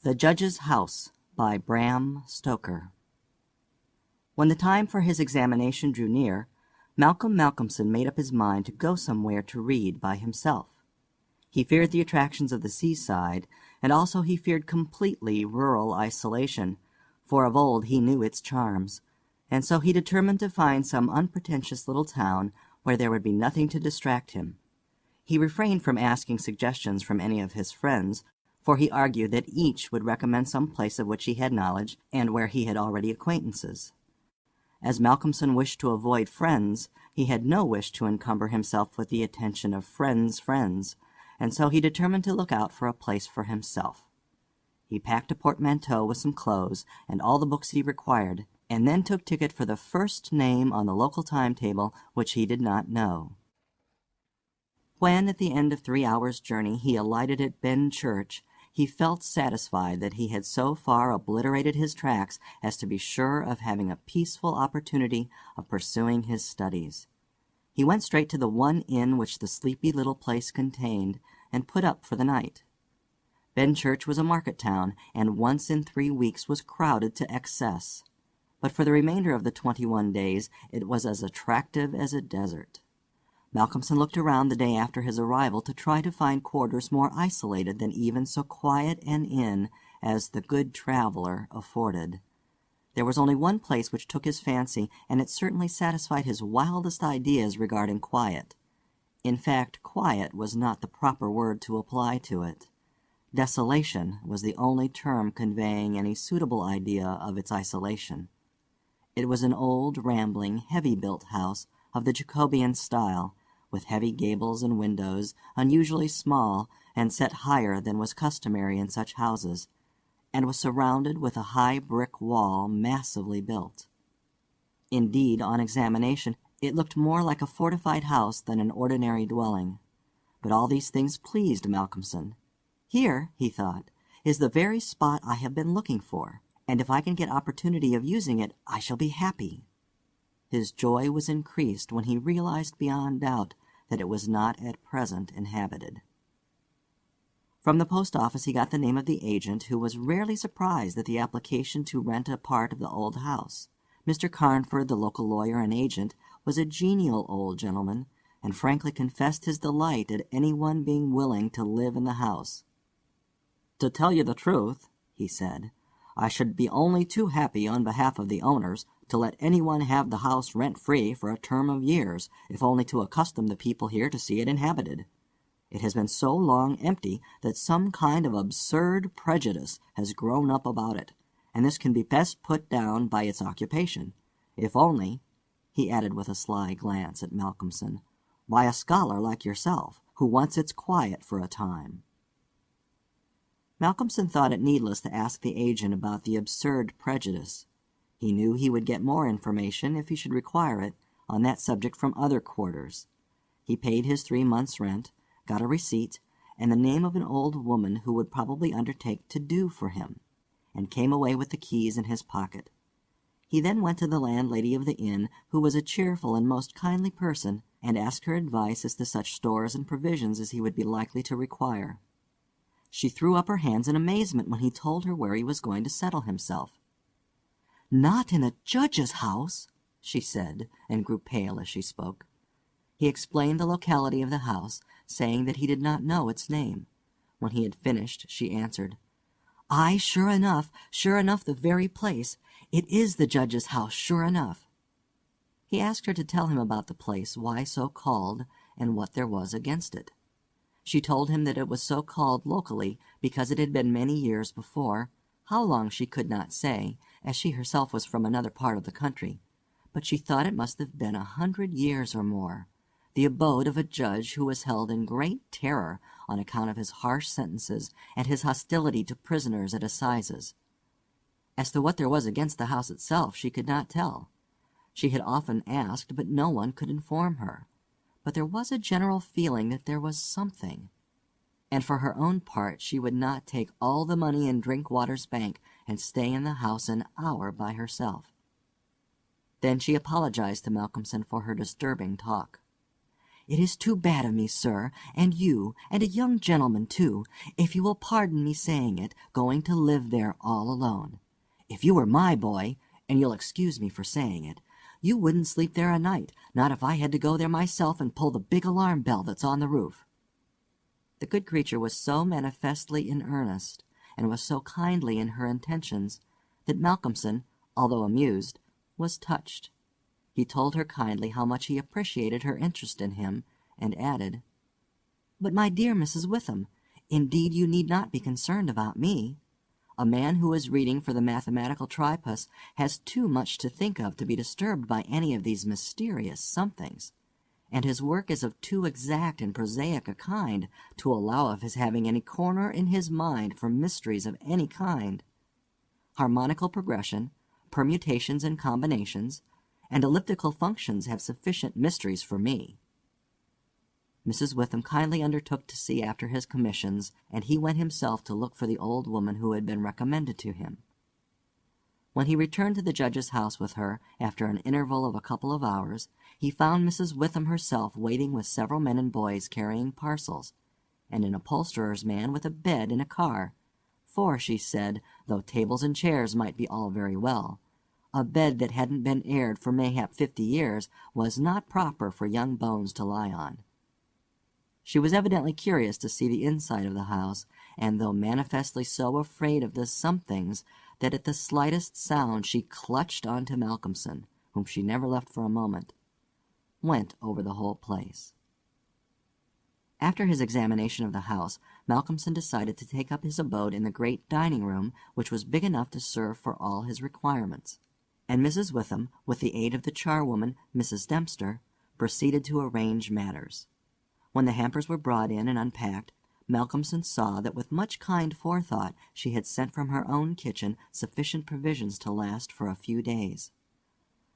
The Judge's House by Bram Stoker. When the time for his examination drew near, Malcolmson made up his mind to go somewhere to read by himself. He feared the attractions of the seaside, and also he feared completely rural isolation, for of old he knew its charms, and so he determined to find some unpretentious little town where there would be nothing to distract him. He refrained from asking suggestions from any of his friends, for he argued that each would recommend some place of which he had knowledge and where he had already acquaintances. As Malcolmson wished to avoid friends, he had no wish to encumber himself with the attention of friends' friends, and so he determined to look out for a place for himself. He packed a portmanteau with some clothes and all the books he required, and then took ticket for the first name on the local timetable which he did not know. When, at the end of 3 hours' journey, he alighted at Ben Church, he felt satisfied that he had so far obliterated his tracks as to be sure of having a peaceful opportunity of pursuing his studies. He went straight to the one inn which the sleepy little place contained, and put up for the night. Benchurch was a market town, and once in 3 weeks was crowded to excess. But for the remainder of the 21 days it was as attractive as a desert. Malcolmson looked around the day after his arrival to try to find quarters more isolated than even so quiet an inn as the Good Traveler afforded. There was only one place which took his fancy, and it certainly satisfied his wildest ideas regarding quiet. In fact, quiet was not the proper word to apply to it. Desolation was the only term conveying any suitable idea of its isolation. It was an old, rambling, heavy-built house of the Jacobean style, with heavy gables and windows, unusually small and set higher than was customary in such houses, and was surrounded with a high brick wall massively built. Indeed, on examination, it looked more like a fortified house than an ordinary dwelling. But all these things pleased Malcolmson. Here, he thought, is the very spot I have been looking for, and if I can get opportunity of using it, I shall be happy. His joy was increased when he realized beyond doubt that it was not at present inhabited. From the post office he got the name of the agent, who was rarely surprised at the application to rent a part of the old house. Mr. Carnford, the local lawyer and agent, was a genial old gentleman, and frankly confessed his delight at anyone being willing to live in the house. "To tell you the truth," he said, "I should be only too happy on behalf of the owners to let anyone have the house rent-free for a term of years, if only to accustom the people here to see it inhabited. It has been so long empty that some kind of absurd prejudice has grown up about it, and this can be best put down by its occupation, if only," he added with a sly glance at Malcolmson, "by a scholar like yourself, who wants its quiet for a time." Malcolmson thought it needless to ask the agent about the absurd prejudice. He knew he would get more information, if he should require it, on that subject from other quarters. He paid his 3 months' rent, got a receipt, and the name of an old woman who would probably undertake to do for him, and came away with the keys in his pocket. He then went to the landlady of the inn, who was a cheerful and most kindly person, and asked her advice as to such stores and provisions as he would be likely to require. She threw up her hands in amazement when he told her where he was going to settle himself. "Not in a judge's house," she said, and grew pale as she spoke. He explained the locality of the house, saying that he did not know its name. When he had finished, she answered, "Aye, sure enough, the very place. It is the judge's house, sure enough." He asked her to tell him about the place, why so called, and what there was against it. She told him that it was so called locally because it had been many years before, how long she could not say, as she herself was from another part of the country, but she thought it must have been 100 years or more, the abode of a judge who was held in great terror on account of his harsh sentences and his hostility to prisoners at assizes. As to what there was against the house itself, she could not tell. She had often asked, but no one could inform her. But there was a general feeling that there was something, and for her own part she would not take all the money in Drinkwater's bank and stay in the house an hour by herself. Then she apologized to Malcolmson for her disturbing talk. It is too bad of me, sir, and you, and a young gentleman too, if you will pardon me saying it, going to live there all alone. If you were my boy, and you'll excuse me for saying it, you wouldn't sleep there a night, not if I had to go there myself and pull the big alarm bell that's on the roof." The good creature was so manifestly in earnest, and was so kindly in her intentions, that Malcolmson, although amused, was touched. He told her kindly how much he appreciated her interest in him, and added, "But, my dear Mrs. Witham, indeed you need not be concerned about me. A man who is reading for the mathematical tripos has too much to think of to be disturbed by any of these mysterious somethings, and his work is of too exact and prosaic a kind to allow of his having any corner in his mind for mysteries of any kind. Harmonical progression, permutations and combinations, and elliptical functions have sufficient mysteries for me." Mrs. Witham kindly undertook to see after his commissions, and he went himself to look for the old woman who had been recommended to him. When he returned to the judge's house with her, after an interval of a couple of hours, he found Mrs. Witham herself waiting with several men and boys carrying parcels, and an upholsterer's man with a bed in a car, for, she said, though tables and chairs might be all very well, a bed that hadn't been aired for mayhap 50 years was not proper for young bones to lie on. She was evidently curious to see the inside of the house, and though manifestly so afraid of the somethings that at the slightest sound she clutched on to Malcolmson, whom she never left for a moment, went over the whole place. After his examination of the house, Malcolmson decided to take up his abode in the great dining-room, which was big enough to serve for all his requirements, and Mrs. Witham, with the aid of the charwoman, Mrs. Dempster, proceeded to arrange matters. When the hampers were brought in and unpacked, Malcolmson saw that with much kind forethought she had sent from her own kitchen sufficient provisions to last for a few days.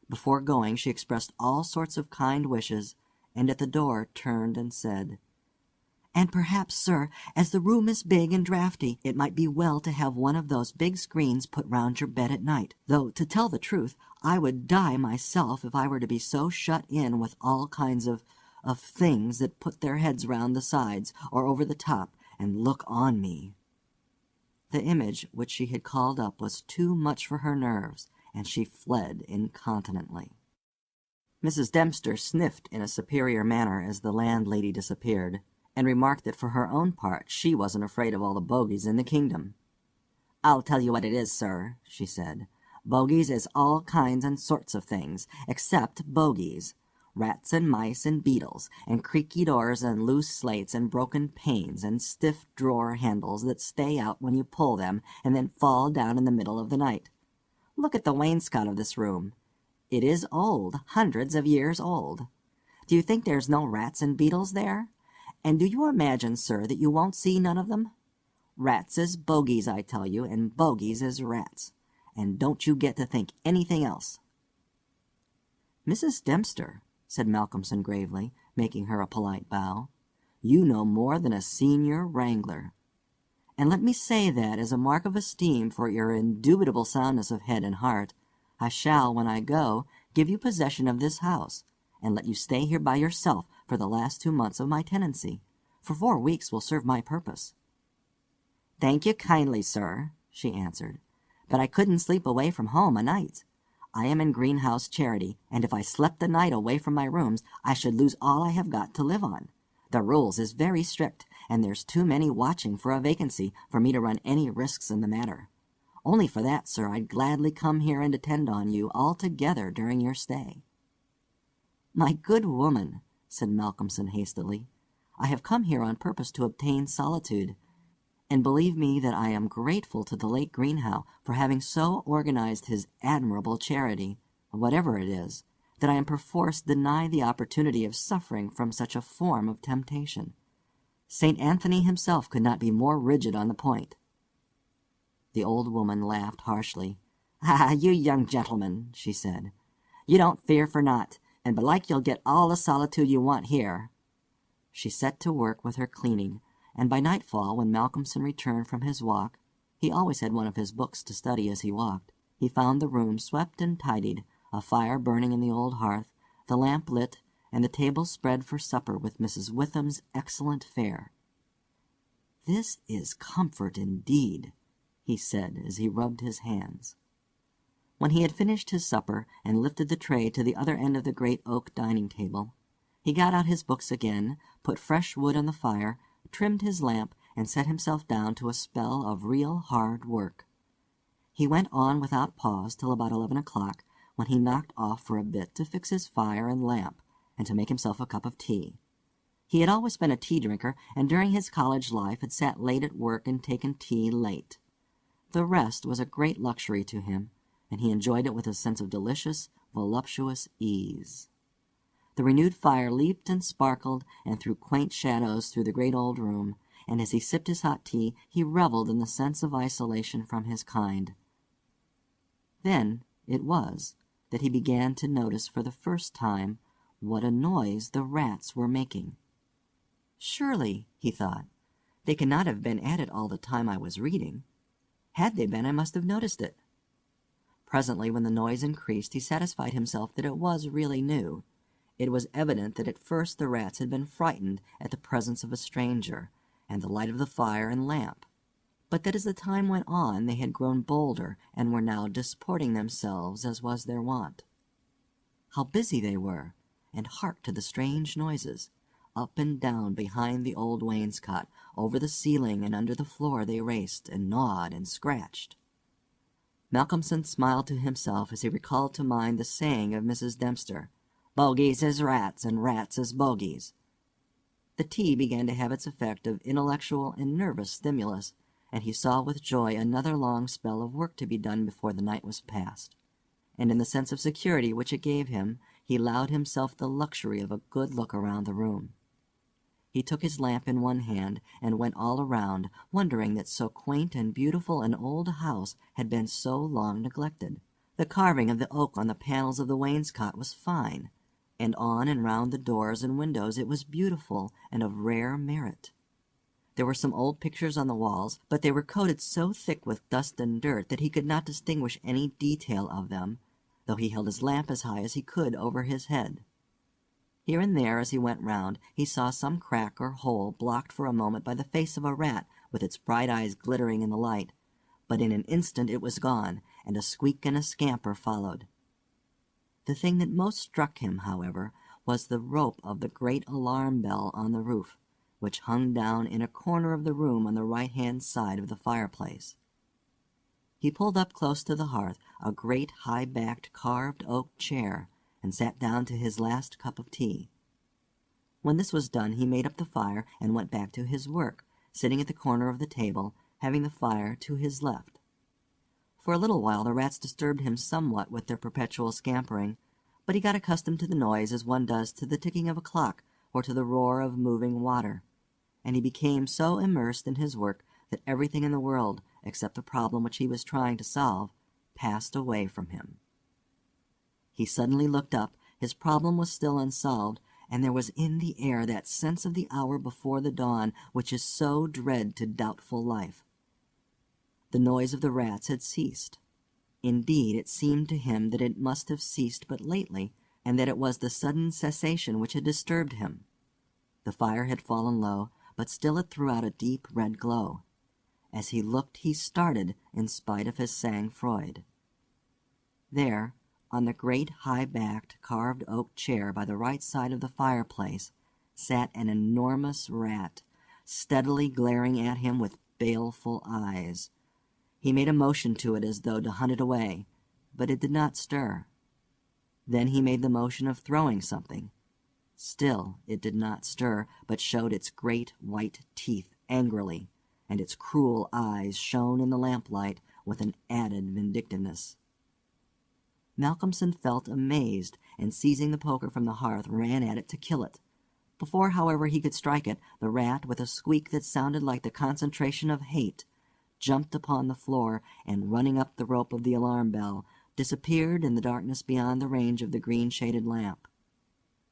Before going she expressed all sorts of kind wishes, and at the door turned and said, "And perhaps, sir, as the room is big and draughty, it might be well to have one of those big screens put round your bed at night, though, to tell the truth, I would die myself if I were to be so shut in with all kinds of things that put their heads round the sides or over the top and look on me." The image which she had called up was too much for her nerves, and she fled incontinently. Mrs. Dempster sniffed in a superior manner as the landlady disappeared, and remarked that for her own part she wasn't afraid of all the bogies in the kingdom. "I'll tell you what it is, sir," she said, "bogies is all kinds and sorts of things, except bogies. Rats and mice and beetles, and creaky doors and loose slates and broken panes and stiff drawer handles that stay out when you pull them and then fall down in the middle of the night. Look at the wainscot of this room. It is old, hundreds of years old. Do you think there's no rats and beetles there? And do you imagine, sir, that you won't see none of them? Rats is bogies, I tell you, and bogies is rats. And don't you get to think anything else." "Mrs. Dempster," said Malcolmson gravely, making her a polite bow, "you know more than a senior wrangler. And let me say that, as a mark of esteem for your indubitable soundness of head and heart, I shall, when I go, give you possession of this house, and let you stay here by yourself for the last 2 months of my tenancy, for 4 weeks will serve my purpose." "Thank you kindly, sir," she answered, "but I couldn't sleep away from home a night. I am in greenhouse charity, and if I slept the night away from my rooms, I should lose all I have got to live on. The rules is very strict, and there's too many watching for a vacancy for me to run any risks in the matter. Only for that, sir, I'd gladly come here and attend on you altogether during your stay." "My good woman," said Malcolmson hastily, "I have come here on purpose to obtain solitude, and believe me that I am grateful to the late Greenhow for having so organized his admirable charity, whatever it is, that I am perforce denied the opportunity of suffering from such a form of temptation. St. Anthony himself could not be more rigid on the point." The old woman laughed harshly. "Ah, you young gentlemen," she said, "you don't fear for naught, and belike you'll get all the solitude you want here." She set to work with her cleaning, and by nightfall, when Malcolmson returned from his walk, he always had one of his books to study as he walked, he found the room swept and tidied, a fire burning in the old hearth, the lamp lit, and the table spread for supper with Mrs. Witham's excellent fare. "This is comfort indeed," he said as he rubbed his hands. When he had finished his supper and lifted the tray to the other end of the great oak dining table, he got out his books again, put fresh wood on the fire, trimmed his lamp, and set himself down to a spell of real hard work. He went on without pause till about 11 o'clock, when he knocked off for a bit to fix his fire and lamp, and to make himself a cup of tea. He had always been a tea drinker, and during his college life had sat late at work and taken tea late. The rest was a great luxury to him, and he enjoyed it with a sense of delicious, voluptuous ease. The renewed fire leaped and sparkled and threw quaint shadows through the great old room, and as he sipped his hot tea he revelled in the sense of isolation from his kind. Then it was that he began to notice for the first time what a noise the rats were making. "Surely," he thought, "they cannot have been at it all the time I was reading. Had they been, I must have noticed it." Presently, when the noise increased, he satisfied himself that it was really new. It was evident that at first the rats had been frightened at the presence of a stranger, and the light of the fire and lamp, but that as the time went on they had grown bolder and were now disporting themselves as was their wont. How busy they were, and hark to the strange noises! Up and down behind the old wainscot, over the ceiling and under the floor they raced, and gnawed and scratched. Malcolmson smiled to himself as he recalled to mind the saying of Mrs. Dempster, "Bogies is rats, and rats is bogies." The tea began to have its effect of intellectual and nervous stimulus, and he saw with joy another long spell of work to be done before the night was past. And in the sense of security which it gave him, he allowed himself the luxury of a good look around the room. He took his lamp in one hand and went all around, wondering that so quaint and beautiful an old house had been so long neglected. The carving of the oak on the panels of the wainscot was fine, and on and round the doors and windows it was beautiful and of rare merit. There were some old pictures on the walls, but they were coated so thick with dust and dirt that he could not distinguish any detail of them, though he held his lamp as high as he could over his head. Here and there, as he went round, he saw some crack or hole blocked for a moment by the face of a rat with its bright eyes glittering in the light, but in an instant it was gone, and a squeak and a scamper followed. The thing that most struck him, however, was the rope of the great alarm bell on the roof, which hung down in a corner of the room on the right-hand side of the fireplace. He pulled up close to the hearth a great high-backed carved oak chair, and sat down to his last cup of tea. When this was done, he made up the fire and went back to his work, sitting at the corner of the table, having the fire to his left. For a little while the rats disturbed him somewhat with their perpetual scampering, but he got accustomed to the noise as one does to the ticking of a clock or to the roar of moving water, and he became so immersed in his work that everything in the world, except the problem which he was trying to solve, passed away from him. He suddenly looked up. His problem was still unsolved, and there was in the air that sense of the hour before the dawn which is so dread to doubtful life. The noise of the rats had ceased. Indeed, it seemed to him that it must have ceased but lately, and that it was the sudden cessation which had disturbed him. The fire had fallen low, but still it threw out a deep red glow. As he looked, he started in spite of his sang-froid. There, on the great high-backed carved oak chair by the right side of the fireplace, sat an enormous rat, steadily glaring at him with baleful eyes. He made a motion to it as though to hunt it away, but it did not stir. Then he made the motion of throwing something. Still it did not stir, but showed its great white teeth angrily, and its cruel eyes shone in the lamplight with an added vindictiveness. Malcolmson felt amazed, and seizing the poker from the hearth, ran at it to kill it. Before, however, he could strike it, the rat, with a squeak that sounded like the concentration of hate, jumped upon the floor, and running up the rope of the alarm bell, disappeared in the darkness beyond the range of the green-shaded lamp.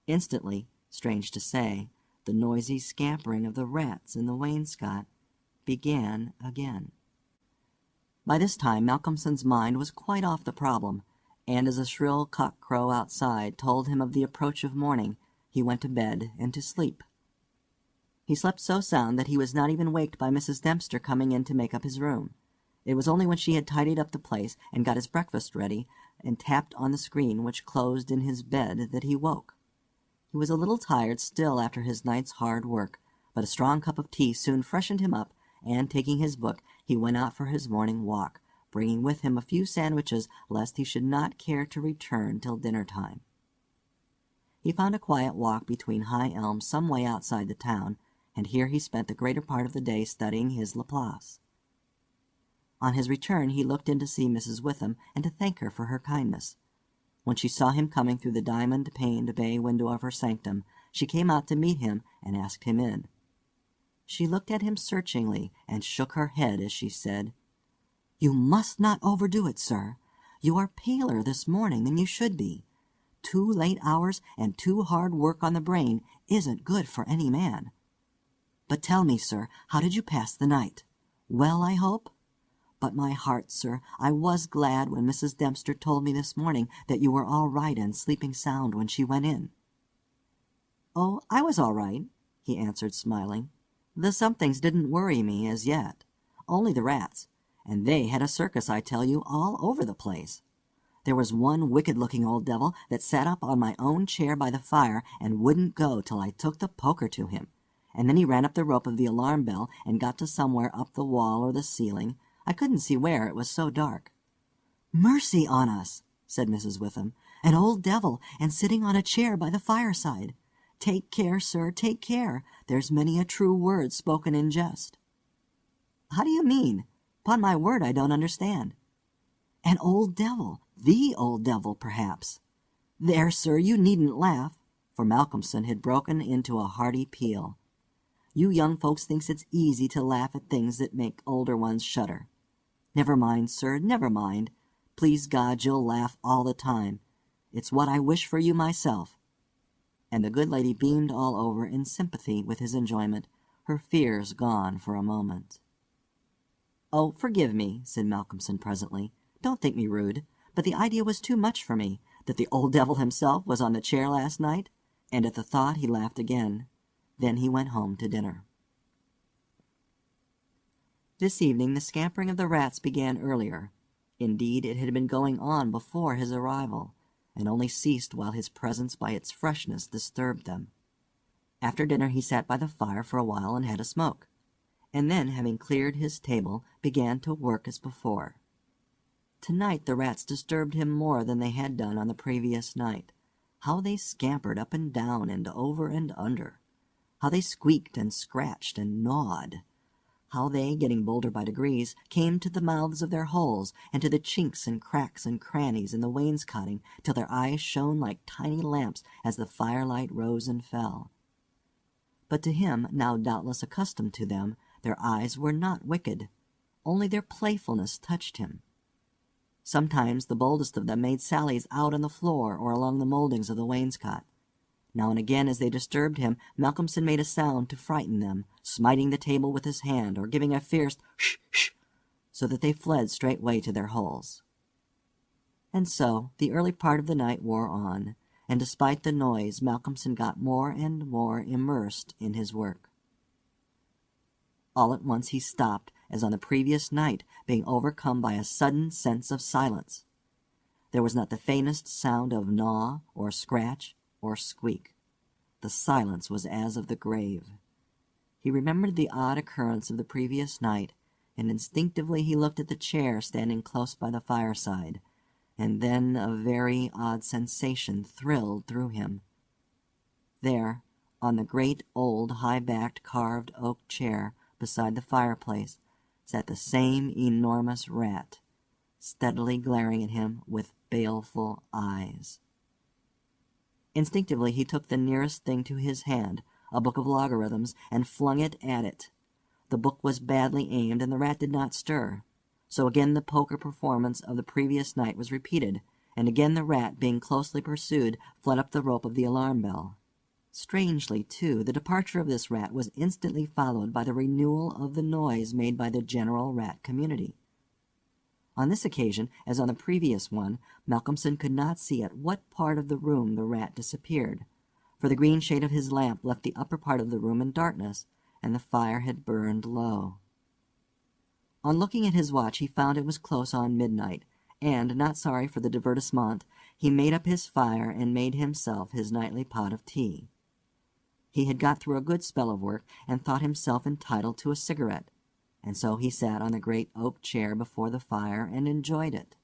Instantly, strange to say, the noisy scampering of the rats in the wainscot began again. By this time Malcolmson's mind was quite off the problem, and as a shrill cock-crow outside told him of the approach of morning, he went to bed and to sleep. He slept so sound that he was not even waked by Mrs. Dempster coming in to make up his room. It was only when she had tidied up the place and got his breakfast ready and tapped on the screen which closed in his bed that he woke. He was a little tired still after his night's hard work, but a strong cup of tea soon freshened him up, and taking his book, he went out for his morning walk, bringing with him a few sandwiches lest he should not care to return till dinner time. He found a quiet walk between high elms some way outside the town, and here he spent the greater part of the day studying his Laplace. On his return he looked in to see Mrs. Witham and to thank her for her kindness. When she saw him coming through the diamond-paned bay window of her sanctum, she came out to meet him and asked him in. She looked at him searchingly and shook her head as she said, "You must not overdo it, sir. You are paler this morning than you should be. 2 late hours and too hard work on the brain isn't good for any man. But tell me, sir, how did you pass the night? Well, I hope? But my heart, sir, I was glad when Mrs. Dempster told me this morning that you were all right and sleeping sound when she went in." "Oh, I was all right," he answered, smiling. "The somethings didn't worry me as yet. Only the rats, and they had a circus, I tell you, all over the place. There was one wicked-looking old devil that sat up on my own chair by the fire and wouldn't go till I took the poker to him, and then he ran up the rope of the alarm bell and got to somewhere up the wall or the ceiling. I couldn't see where, it was so dark." "Mercy on us!" said Mrs. Witham. "An old devil, and sitting on a chair by the fireside. Take care, sir, take care. There's many a true word spoken in jest." "How do you mean? 'Pon my word, I don't understand." "An old devil, the old devil, perhaps. There, sir, you needn't laugh," for Malcolmson had broken into a hearty peal. "You young folks thinks it's easy to laugh at things that make older ones shudder. Never mind, sir, never mind. Please God, you'll laugh all the time. It's what I wish for you myself." And the good lady beamed all over in sympathy with his enjoyment, her fears gone for a moment. "Oh, forgive me," said Malcolmson presently. "Don't think me rude, but the idea was too much for me, that the old devil himself was on the chair last night," and at the thought he laughed again. Then he went home to dinner. This evening the scampering of the rats began earlier. Indeed, it had been going on before his arrival, and only ceased while his presence by its freshness disturbed them. After dinner he sat by the fire for a while and had a smoke, and then, having cleared his table, began to work as before. Tonight the rats disturbed him more than they had done on the previous night. How they scampered up and down and over and under! How they squeaked and scratched and gnawed! How they, getting bolder by degrees, came to the mouths of their holes, and to the chinks and cracks and crannies in the wainscoting, till their eyes shone like tiny lamps as the firelight rose and fell. But to him, now doubtless accustomed to them, their eyes were not wicked. Only their playfulness touched him. Sometimes the boldest of them made sallies out on the floor or along the mouldings of the wainscot. Now and again, as they disturbed him, Malcolmson made a sound to frighten them, smiting the table with his hand, or giving a fierce "sh! sh!" so that they fled straightway to their holes. And so the early part of the night wore on, and despite the noise, Malcolmson got more and more immersed in his work. All at once he stopped, as on the previous night, being overcome by a sudden sense of silence. There was not the faintest sound of gnaw, or scratch, or squeak. The silence was as of the grave. He remembered the odd occurrence of the previous night, and instinctively he looked at the chair standing close by the fireside, and then a very odd sensation thrilled through him. There, on the great old high-backed carved oak chair beside the fireplace, sat the same enormous rat, steadily glaring at him with baleful eyes. Instinctively he took the nearest thing to his hand, a book of logarithms, and flung it at it. The book was badly aimed, and the rat did not stir. So again the poker performance of the previous night was repeated, and again the rat, being closely pursued, fled up the rope of the alarm bell. Strangely, too, the departure of this rat was instantly followed by the renewal of the noise made by the general rat community. On this occasion, as on the previous one, Malcolmson could not see at what part of the room the rat disappeared, for the green shade of his lamp left the upper part of the room in darkness, and the fire had burned low. On looking at his watch, he found it was close on midnight, and, not sorry for the divertissement, he made up his fire and made himself his nightly pot of tea. He had got through a good spell of work, and thought himself entitled to a cigarette, and so he sat on the great oak chair before the fire and enjoyed it.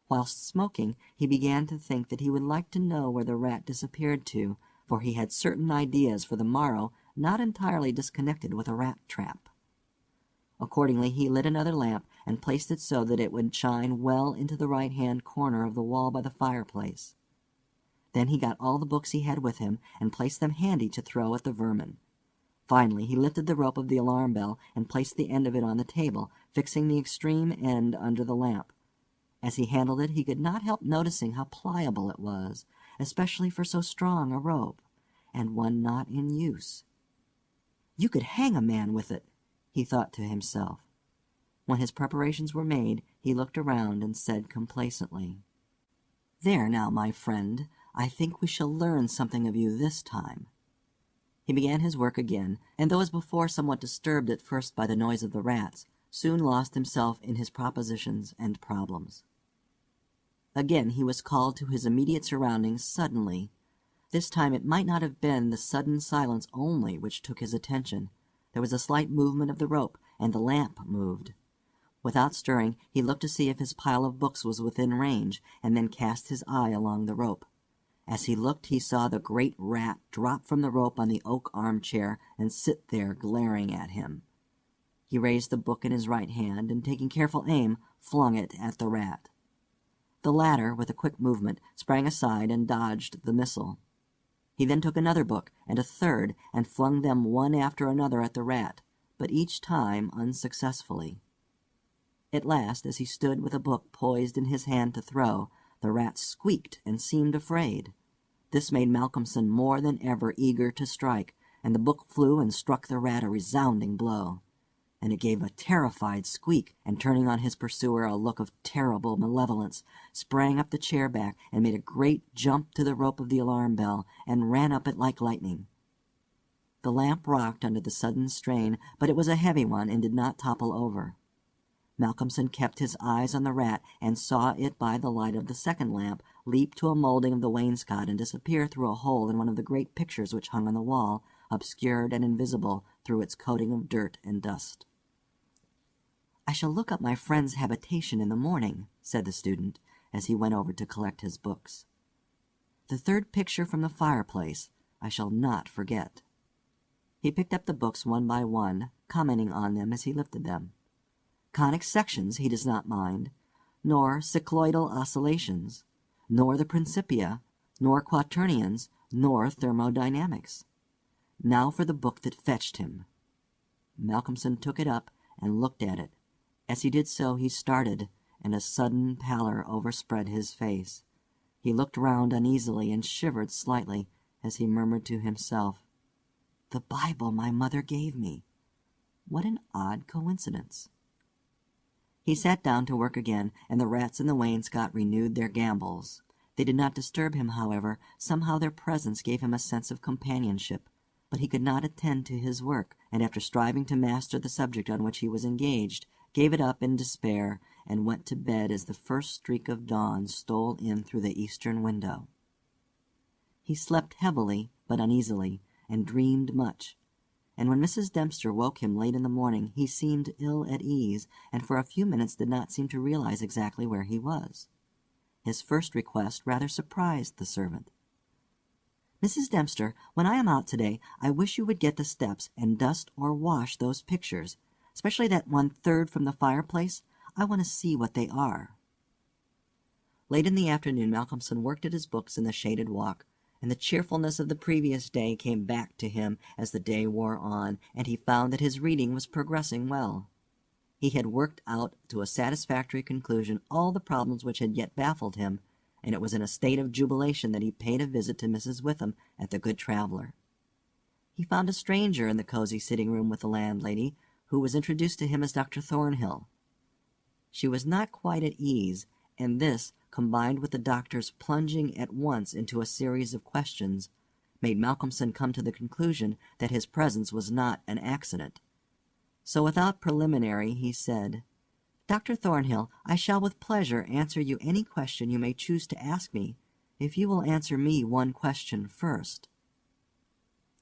Whilst smoking, he began to think that he would like to know where the rat disappeared to, for he had certain ideas for the morrow not entirely disconnected with a rat trap. Accordingly, he lit another lamp and placed it so that it would shine well into the right-hand corner of the wall by the fireplace. Then he got all the books he had with him and placed them handy to throw at the vermin. Finally, he lifted the rope of the alarm bell and placed the end of it on the table, fixing the extreme end under the lamp. As he handled it, he could not help noticing how pliable it was, especially for so strong a rope, and one not in use. You could hang a man with it, he thought to himself. When his preparations were made, he looked around and said complacently, "There now, my friend, I think we shall learn something of you this time." He began his work again, and though as before somewhat disturbed at first by the noise of the rats, soon lost himself in his propositions and problems. Again he was called to his immediate surroundings suddenly. This time it might not have been the sudden silence only which took his attention. There was a slight movement of the rope, and the lamp moved. Without stirring, he looked to see if his pile of books was within range, and then cast his eye along the rope. As he looked, he saw the great rat drop from the rope on the oak armchair and sit there glaring at him. He raised the book in his right hand, and taking careful aim, flung it at the rat. The latter, with a quick movement, sprang aside and dodged the missile. He then took another book and a third and flung them one after another at the rat, but each time unsuccessfully. At last, as he stood with a book poised in his hand to throw, the rat squeaked and seemed afraid. This made Malcolmson more than ever eager to strike, and the book flew and struck the rat a resounding blow. And it gave a terrified squeak, and turning on his pursuer a look of terrible malevolence, sprang up the chair back and made a great jump to the rope of the alarm bell, and ran up it like lightning. The lamp rocked under the sudden strain, but it was a heavy one and did not topple over. Malcolmson kept his eyes on the rat, and saw it by the light of the second lamp leap to a moulding of the wainscot and disappear through a hole in one of the great pictures which hung on the wall, obscured and invisible through its coating of dirt and dust. "I shall look up my friend's habitation in the morning," said the student, as he went over to collect his books. "The third picture from the fireplace I shall not forget." He picked up the books one by one, commenting on them as he lifted them. Conic sections he does not mind, nor cycloidal oscillations, nor the Principia, nor quaternions, nor thermodynamics. Now for the book that fetched him. Malcolmson took it up and looked at it. As he did so, he started, and a sudden pallor overspread his face. He looked round uneasily and shivered slightly as he murmured to himself, "The Bible my mother gave me. What an odd coincidence." He sat down to work again, and the rats in the wainscot renewed their gambols. They did not disturb him, however. Somehow their presence gave him a sense of companionship. But he could not attend to his work, and after striving to master the subject on which he was engaged, gave it up in despair, and went to bed as the first streak of dawn stole in through the eastern window. He slept heavily but uneasily, and dreamed much. And when Mrs. Dempster woke him late in the morning, he seemed ill at ease, and for a few minutes did not seem to realize exactly where he was. His first request rather surprised the servant. "Mrs. Dempster, when I am out today, I wish you would get the steps and dust or wash those pictures, especially that 1/3 from the fireplace. I want to see what they are." Late in the afternoon Malcolmson worked at his books in the shaded walk, and the cheerfulness of the previous day came back to him as the day wore on, and he found that his reading was progressing well. He had worked out to a satisfactory conclusion all the problems which had yet baffled him, and it was in a state of jubilation that he paid a visit to Mrs. Witham at the Good Traveller. He found a stranger in the cozy sitting-room with the landlady, who was introduced to him as Dr. Thornhill. She was not quite at ease, and this, combined with the doctor's plunging at once into a series of questions, made Malcolmson come to the conclusion that his presence was not an accident. So without preliminary he said, "Dr. Thornhill, I shall with pleasure answer you any question you may choose to ask me, if you will answer me one question first."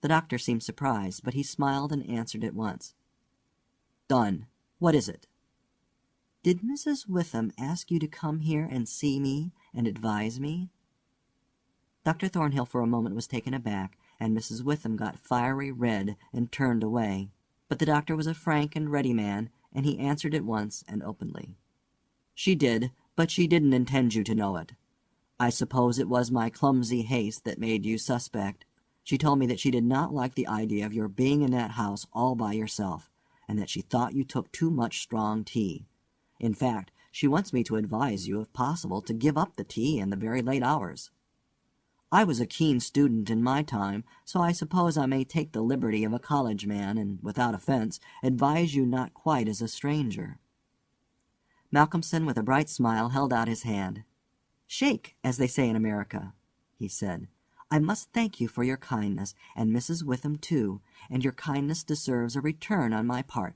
The doctor seemed surprised, but he smiled and answered at once. "Done. What is it?" "Did Mrs. Witham ask you to come here and see me and advise me?" Dr. Thornhill for a moment was taken aback, and Mrs. Witham got fiery red and turned away. But the doctor was a frank and ready man, and he answered at once and openly. "She did, but she didn't intend you to know it. I suppose it was my clumsy haste that made you suspect. She told me that she did not like the idea of your being in that house all by yourself, and that she thought you took too much strong tea. In fact, she wants me to advise you, if possible, to give up the tea and the very late hours. I was a keen student in my time, so I suppose I may take the liberty of a college man, and, without offense, advise you not quite as a stranger." Malcolmson, with a bright smile, held out his hand. "Shake, as they say in America," he said. "I must thank you for your kindness, and Mrs. Witham too, and your kindness deserves a return on my part.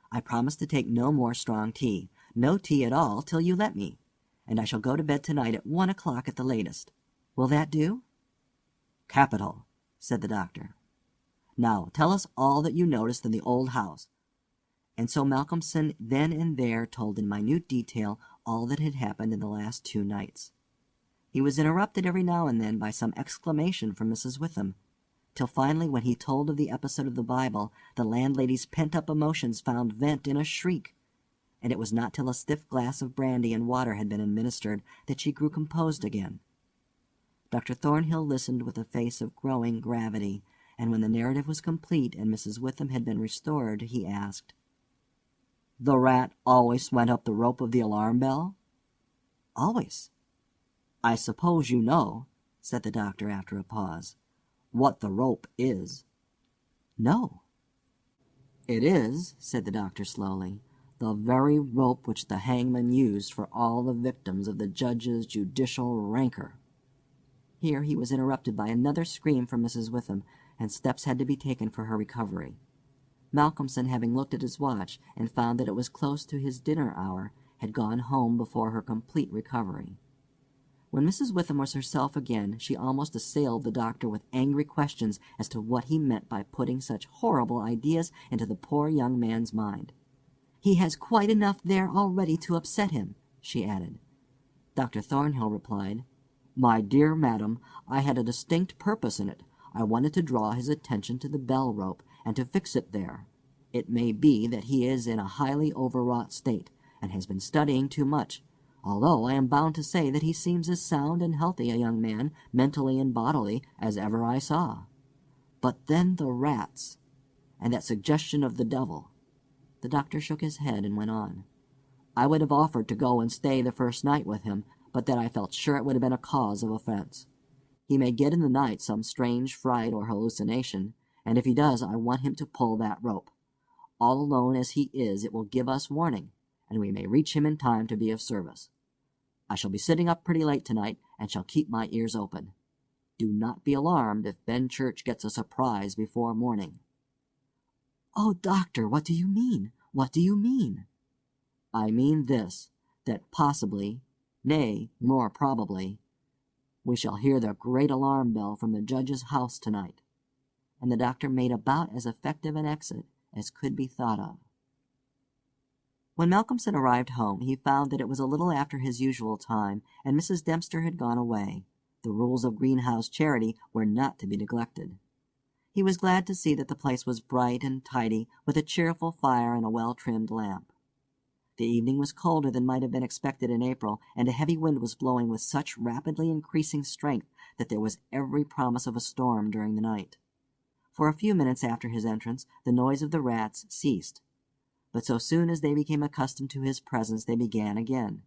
I promise to take no more strong tea, no tea at all till you let me, and I shall go to bed tonight at 1 o'clock at the latest. Will that do?" "Capital," said the doctor. "Now tell us all that you noticed in the old house." And so Malcolmson then and there told in minute detail all that had happened in the last 2 nights. He was interrupted every now and then by some exclamation from Mrs. Witham, till finally, when he told of the episode of the Bible, the landlady's pent-up emotions found vent in a shriek, and it was not till a stiff glass of brandy and water had been administered that she grew composed again. Dr. Thornhill listened with a face of growing gravity, and when the narrative was complete and Mrs. Witham had been restored, he asked, "The rat always went up the rope of the alarm bell?" "Always." "I suppose you know," said the doctor after a pause, "what the rope is?" "No." "It is," said the doctor slowly, "the very rope which the hangman used for all the victims of the judge's judicial rancor." Here he was interrupted by another scream from Mrs. Witham, and steps had to be taken for her recovery. Malcolmson, having looked at his watch and found that it was close to his dinner hour, had gone home before her complete recovery. When Mrs. Witham was herself again, she almost assailed the doctor with angry questions as to what he meant by putting such horrible ideas into the poor young man's mind. "He has quite enough there already to upset him," she added. Dr. Thornhill replied, "My dear madam, I had a distinct purpose in it. I wanted to draw his attention to the bell rope, and to fix it there. It may be that he is in a highly overwrought state, and has been studying too much, although I am bound to say that he seems as sound and healthy a young man, mentally and bodily, as ever I saw. But then the rats, and that suggestion of the devil." The doctor shook his head and went on. "I would have offered to go and stay the first night with him, but that I felt sure it would have been a cause of offense. He may get in the night some strange fright or hallucination, and if he does, I want him to pull that rope. All alone as he is, it will give us warning, and we may reach him in time to be of service. I shall be sitting up pretty late tonight, and shall keep my ears open. Do not be alarmed if Benchurch gets a surprise before morning." "Oh, doctor, what do you mean? What do you mean?" "I mean this, that possibly, nay, more probably, we shall hear the great alarm bell from the judge's house tonight." And the doctor made about as effective an exit as could be thought of. When Malcolmson arrived home, he found that it was a little after his usual time, and Mrs. Dempster had gone away. The rules of greenhouse charity were not to be neglected. He was glad to see that the place was bright and tidy, with a cheerful fire and a well-trimmed lamp. The evening was colder than might have been expected in April, and a heavy wind was blowing with such rapidly increasing strength that there was every promise of a storm during the night. For a few minutes after his entrance, the noise of the rats ceased, but so soon as they became accustomed to his presence they began again.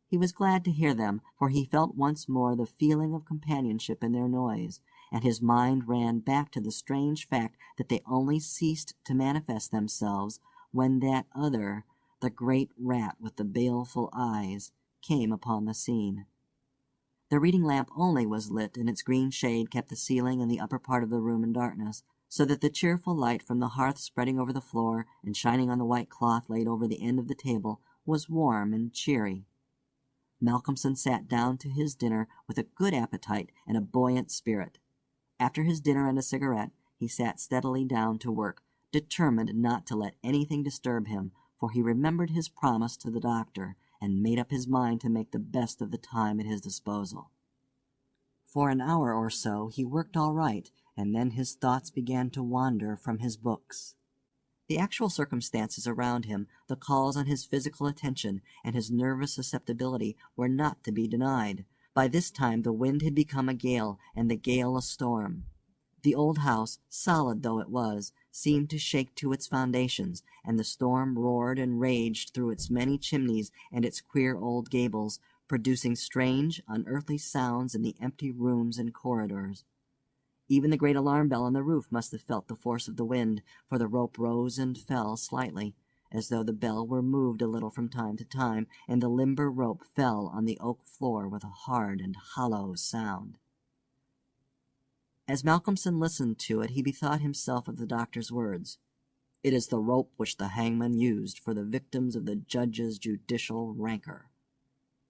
He was glad to hear them, for he felt once more the feeling of companionship in their noise, and his mind ran back to the strange fact that they only ceased to manifest themselves when that other, the great rat with the baleful eyes, came upon the scene. The reading lamp only was lit, and its green shade kept the ceiling and the upper part of the room in darkness, so that the cheerful light from the hearth spreading over the floor and shining on the white cloth laid over the end of the table was warm and cheery. Malcolmson sat down to his dinner with a good appetite and a buoyant spirit. After his dinner and a cigarette, he sat steadily down to work, determined not to let anything disturb him, for he remembered his promise to the doctor, and made up his mind to make the best of the time at his disposal. For an hour or so he worked all right, and then his thoughts began to wander from his books. The actual circumstances around him, the calls on his physical attention, and his nervous susceptibility were not to be denied. By this time the wind had become a gale, and the gale a storm. The old house, solid though it was, seemed to shake to its foundations, and the storm roared and raged through its many chimneys and its queer old gables, producing strange, unearthly sounds in the empty rooms and corridors. Even the great alarm bell on the roof must have felt the force of the wind, for the rope rose and fell slightly, as though the bell were moved a little from time to time, and the limber rope fell on the oak floor with a hard and hollow sound. As Malcolmson listened to it, he bethought himself of the doctor's words. "It is the rope which the hangman used for the victims of the judge's judicial rancor."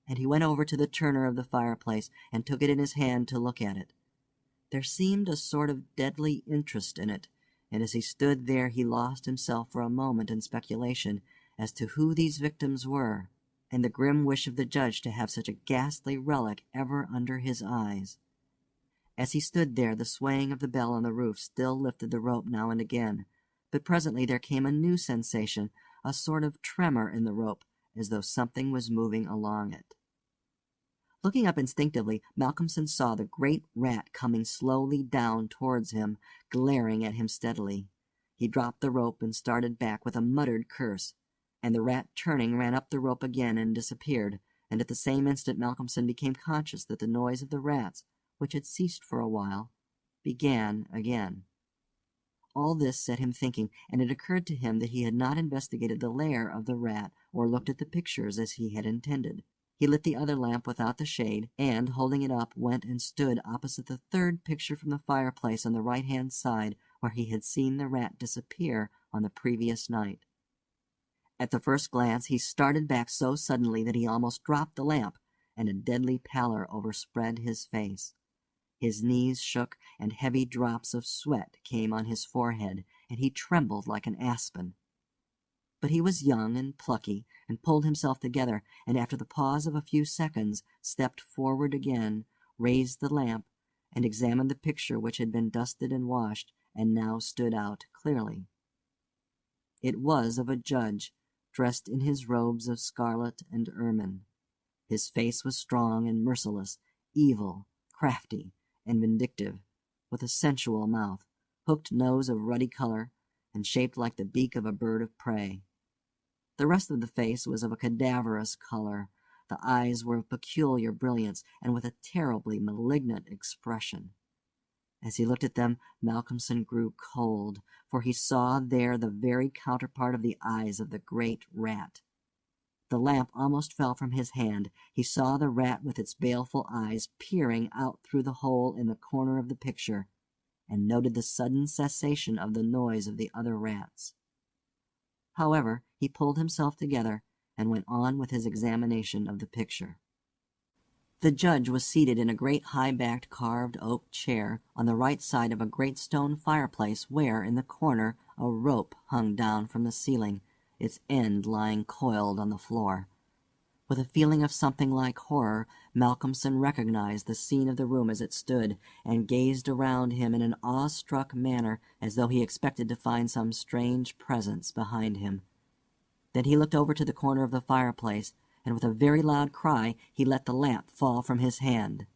And he went over to the turner of the fireplace and took it in his hand to look at it. There seemed a sort of deadly interest in it, and as he stood there he lost himself for a moment in speculation as to who these victims were, and the grim wish of the judge to have such a ghastly relic ever under his eyes. As he stood there, the swaying of the bell on the roof still lifted the rope now and again, but presently there came a new sensation, a sort of tremor in the rope, as though something was moving along it. Looking up instinctively, Malcolmson saw the great rat coming slowly down towards him, glaring at him steadily. He dropped the rope and started back with a muttered curse, and the rat, turning, ran up the rope again and disappeared, and at the same instant Malcolmson became conscious that the noise of the rats, which had ceased for a while, began again. All this set him thinking, and it occurred to him that he had not investigated the lair of the rat or looked at the pictures as he had intended. He lit the other lamp without the shade, and, holding it up, went and stood opposite the third picture from the fireplace on the right-hand side, where he had seen the rat disappear on the previous night. At the first glance he started back so suddenly that he almost dropped the lamp, and a deadly pallor overspread his face. His knees shook, and heavy drops of sweat came on his forehead, and he trembled like an aspen. But he was young and plucky, and pulled himself together, and after the pause of a few seconds, stepped forward again, raised the lamp, and examined the picture which had been dusted and washed, and now stood out clearly. It was of a judge, dressed in his robes of scarlet and ermine. His face was strong and merciless, evil, crafty, and vindictive, with a sensual mouth, hooked nose of ruddy color, and shaped like the beak of a bird of prey. The rest of the face was of a cadaverous color. The eyes were of peculiar brilliance, and with a terribly malignant expression. As he looked at them, Malcolmson grew cold, for he saw there the very counterpart of the eyes of the great rat. The lamp almost fell from his hand. He saw the rat with its baleful eyes peering out through the hole in the corner of the picture, and noted the sudden cessation of the noise of the other rats. However, he pulled himself together and went on with his examination of the picture. The judge was seated in a great high-backed carved oak chair on the right side of a great stone fireplace where, in the corner, a rope hung down from the ceiling, its end lying coiled on the floor. With a feeling of something like horror, Malcolmson recognized the scene of the room as it stood, and gazed around him in an awe-struck manner, as though he expected to find some strange presence behind him. Then he looked over to the corner of the fireplace, and with a very loud cry he let the lamp fall from his hand.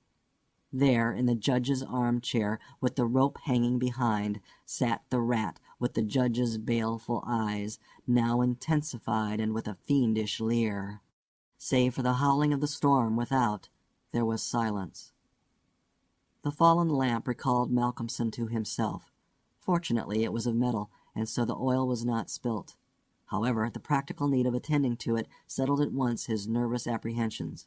There, in the judge's armchair, with the rope hanging behind, sat the rat, with the judge's baleful eyes, now intensified and with a fiendish leer. Save for the howling of the storm without, there was silence. The fallen lamp recalled Malcolmson to himself. Fortunately, it was of metal, and so the oil was not spilt. However, the practical need of attending to it settled at once his nervous apprehensions.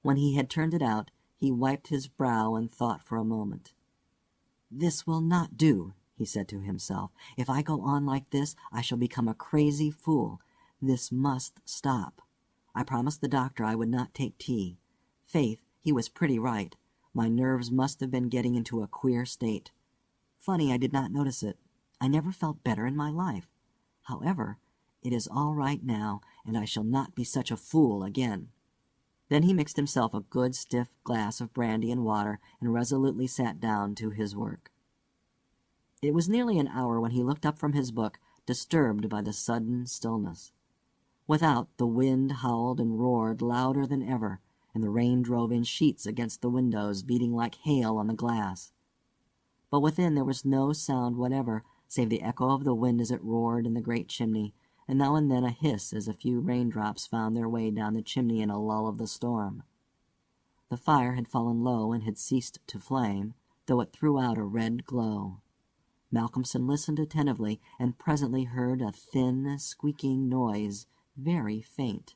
When he had turned it out, He wiped his brow and thought for a moment. "This will not do," he said to himself. "If I go on like this, I shall become a crazy fool. This must stop. I promised the doctor I would not take tea. Faith, he was pretty right. My nerves must have been getting into a queer state. Funny I did not notice it. I never felt better in my life. However, it is all right now, and I shall not be such a fool again." Then he mixed himself a good stiff glass of brandy and water, and resolutely sat down to his work. It was nearly an hour when he looked up from his book, disturbed by the sudden stillness. Without, the wind howled and roared louder than ever, and the rain drove in sheets against the windows, beating like hail on the glass. But within there was no sound whatever, save the echo of the wind as it roared in the great chimney, and now and then a hiss as a few raindrops found their way down the chimney in a lull of the storm. The fire had fallen low and had ceased to flame, though it threw out a red glow. Malcolmson listened attentively, and presently heard a thin, squeaking noise, very faint.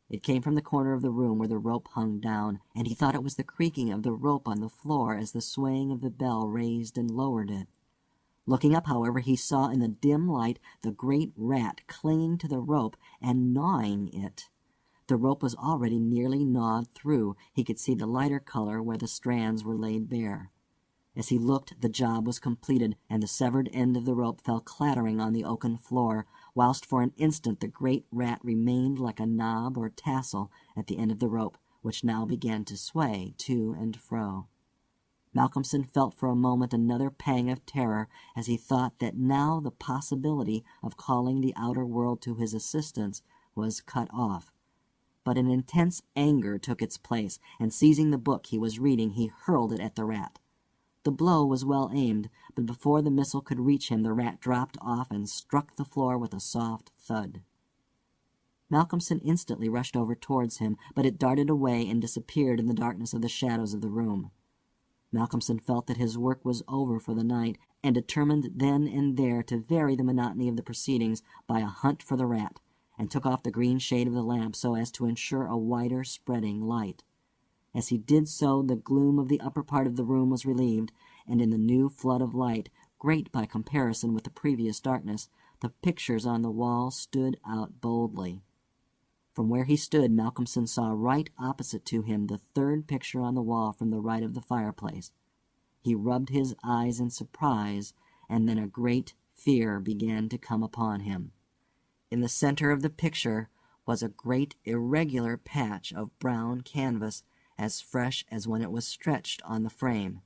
It came from the corner of the room where the rope hung down, and he thought it was the creaking of the rope on the floor as the swaying of the bell raised and lowered it. Looking up, however, he saw in the dim light the great rat clinging to the rope and gnawing it. The rope was already nearly gnawed through. He could see the lighter color where the strands were laid bare. As he looked, the job was completed, and the severed end of the rope fell clattering on the oaken floor, whilst for an instant the great rat remained like a knob or tassel at the end of the rope, which now began to sway to and fro. Malcolmson felt for a moment another pang of terror as he thought that now the possibility of calling the outer world to his assistance was cut off. But an intense anger took its place, and seizing the book he was reading, he hurled it at the rat. The blow was well aimed, but before the missile could reach him the rat dropped off and struck the floor with a soft thud. Malcolmson instantly rushed over towards him, but it darted away and disappeared in the darkness of the shadows of the room. Malcolmson felt that his work was over for the night, and determined then and there to vary the monotony of the proceedings by a hunt for the rat, and took off the green shade of the lamp so as to ensure a wider spreading light. As he did so, the gloom of the upper part of the room was relieved, and in the new flood of light, great by comparison with the previous darkness, the pictures on the wall stood out boldly. From where he stood, Malcolmson saw right opposite to him the third picture on the wall from the right of the fireplace. He rubbed his eyes in surprise, and then a great fear began to come upon him. In the center of the picture was a great irregular patch of brown canvas, as fresh as when it was stretched on the frame.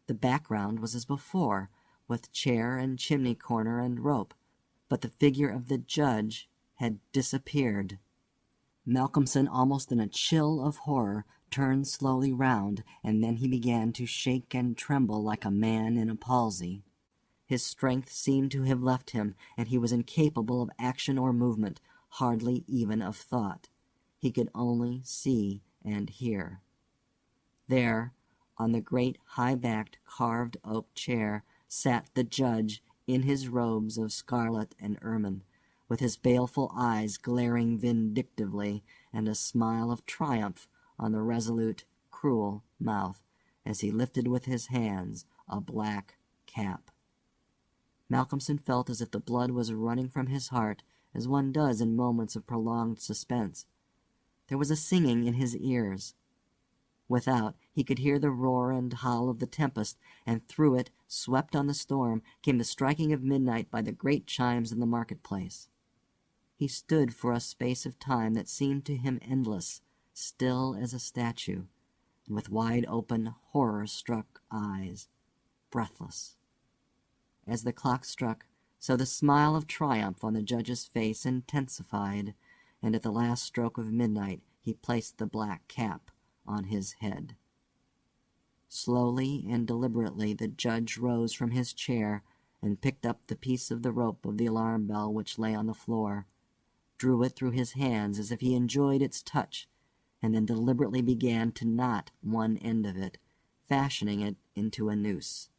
The background was as before, with chair and chimney corner and rope, but the figure of the judge had disappeared. Malcolmson, almost in a chill of horror, turned slowly round, and then he began to shake and tremble like a man in a palsy. His strength seemed to have left him, and he was incapable of action or movement, hardly even of thought. He could only see and hear. There, on the great high-backed carved oak chair, sat the judge in his robes of scarlet and ermine, with his baleful eyes glaring vindictively, and a smile of triumph on the resolute, cruel mouth, as he lifted with his hands a black cap. Malcolmson felt as if the blood was running from his heart, as one does in moments of prolonged suspense. There was a singing in his ears. Without, he could hear the roar and howl of the tempest, and through it, swept on the storm, came the striking of midnight by the great chimes in the market-place. He stood for a space of time that seemed to him endless, still as a statue, and with wide-open, horror-struck eyes, breathless. As the clock struck, so the smile of triumph on the judge's face intensified, and at the last stroke of midnight he placed the black cap on his head. Slowly and deliberately the judge rose from his chair and picked up the piece of the rope of the alarm bell which lay on the floor, drew it through his hands as if he enjoyed its touch, and then deliberately began to knot one end of it, fashioning it into a noose.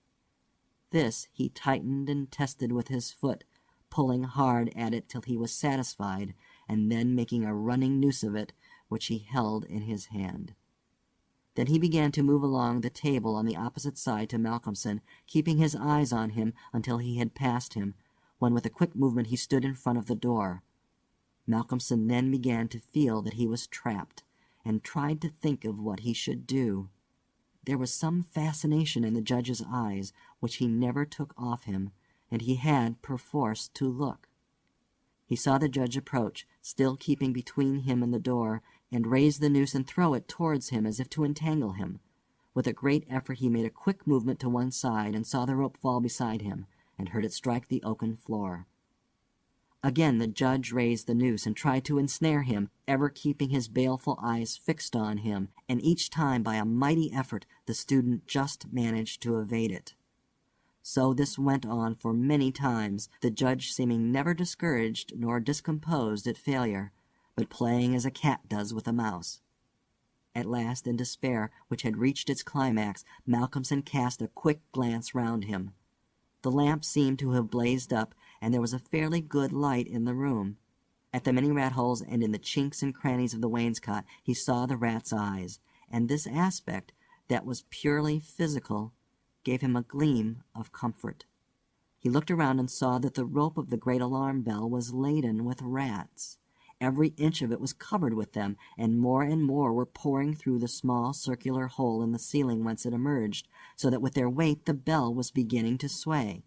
This he tightened and tested with his foot, pulling hard at it till he was satisfied, and then making a running noose of it, which he held in his hand. Then he began to move along the table on the opposite side to Malcolmson, keeping his eyes on him until he had passed him, when with a quick movement he stood in front of the door. Malcolmson then began to feel that he was trapped, and tried to think of what he should do. There was some fascination in the judge's eyes which he never took off him, and he had perforce to look. He saw the judge approach, still keeping between him and the door, and raise the noose and throw it towards him as if to entangle him. With a great effort he made a quick movement to one side and saw the rope fall beside him, and heard it strike the oaken floor. Again the judge raised the noose and tried to ensnare him, ever keeping his baleful eyes fixed on him, and each time by a mighty effort the student just managed to evade it. So this went on for many times, the judge seeming never discouraged nor discomposed at failure, but playing as a cat does with a mouse. At last, in despair, which had reached its climax, Malcolmson cast a quick glance round him. The lamp seemed to have blazed up, and there was a fairly good light in the room. At the many rat-holes and in the chinks and crannies of the wainscot he saw the rat's eyes, and this aspect, that was purely physical, gave him a gleam of comfort. He looked around and saw that the rope of the great alarm bell was laden with rats. Every inch of it was covered with them, and more were pouring through the small circular hole in the ceiling whence it emerged, so that with their weight the bell was beginning to sway.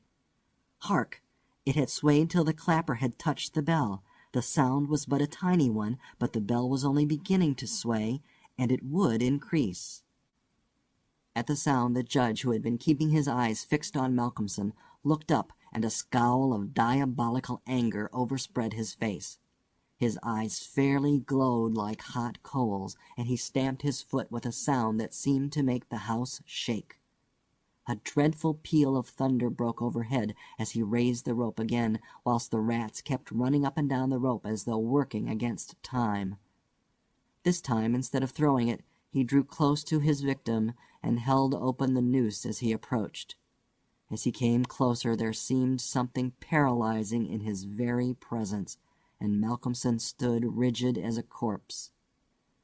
Hark! It had swayed till the clapper had touched the bell. The sound was but a tiny one, but the bell was only beginning to sway, and it would increase. At the sound the judge, who had been keeping his eyes fixed on Malcolmson, looked up, and a scowl of diabolical anger overspread his face. His eyes fairly glowed like hot coals, and he stamped his foot with a sound that seemed to make the house shake. A dreadful peal of thunder broke overhead as he raised the rope again, whilst the rats kept running up and down the rope as though working against time. This time, instead of throwing it, he drew close to his victim and held open the noose as he approached. As he came closer there seemed something paralyzing in his very presence, and Malcolmson stood rigid as a corpse.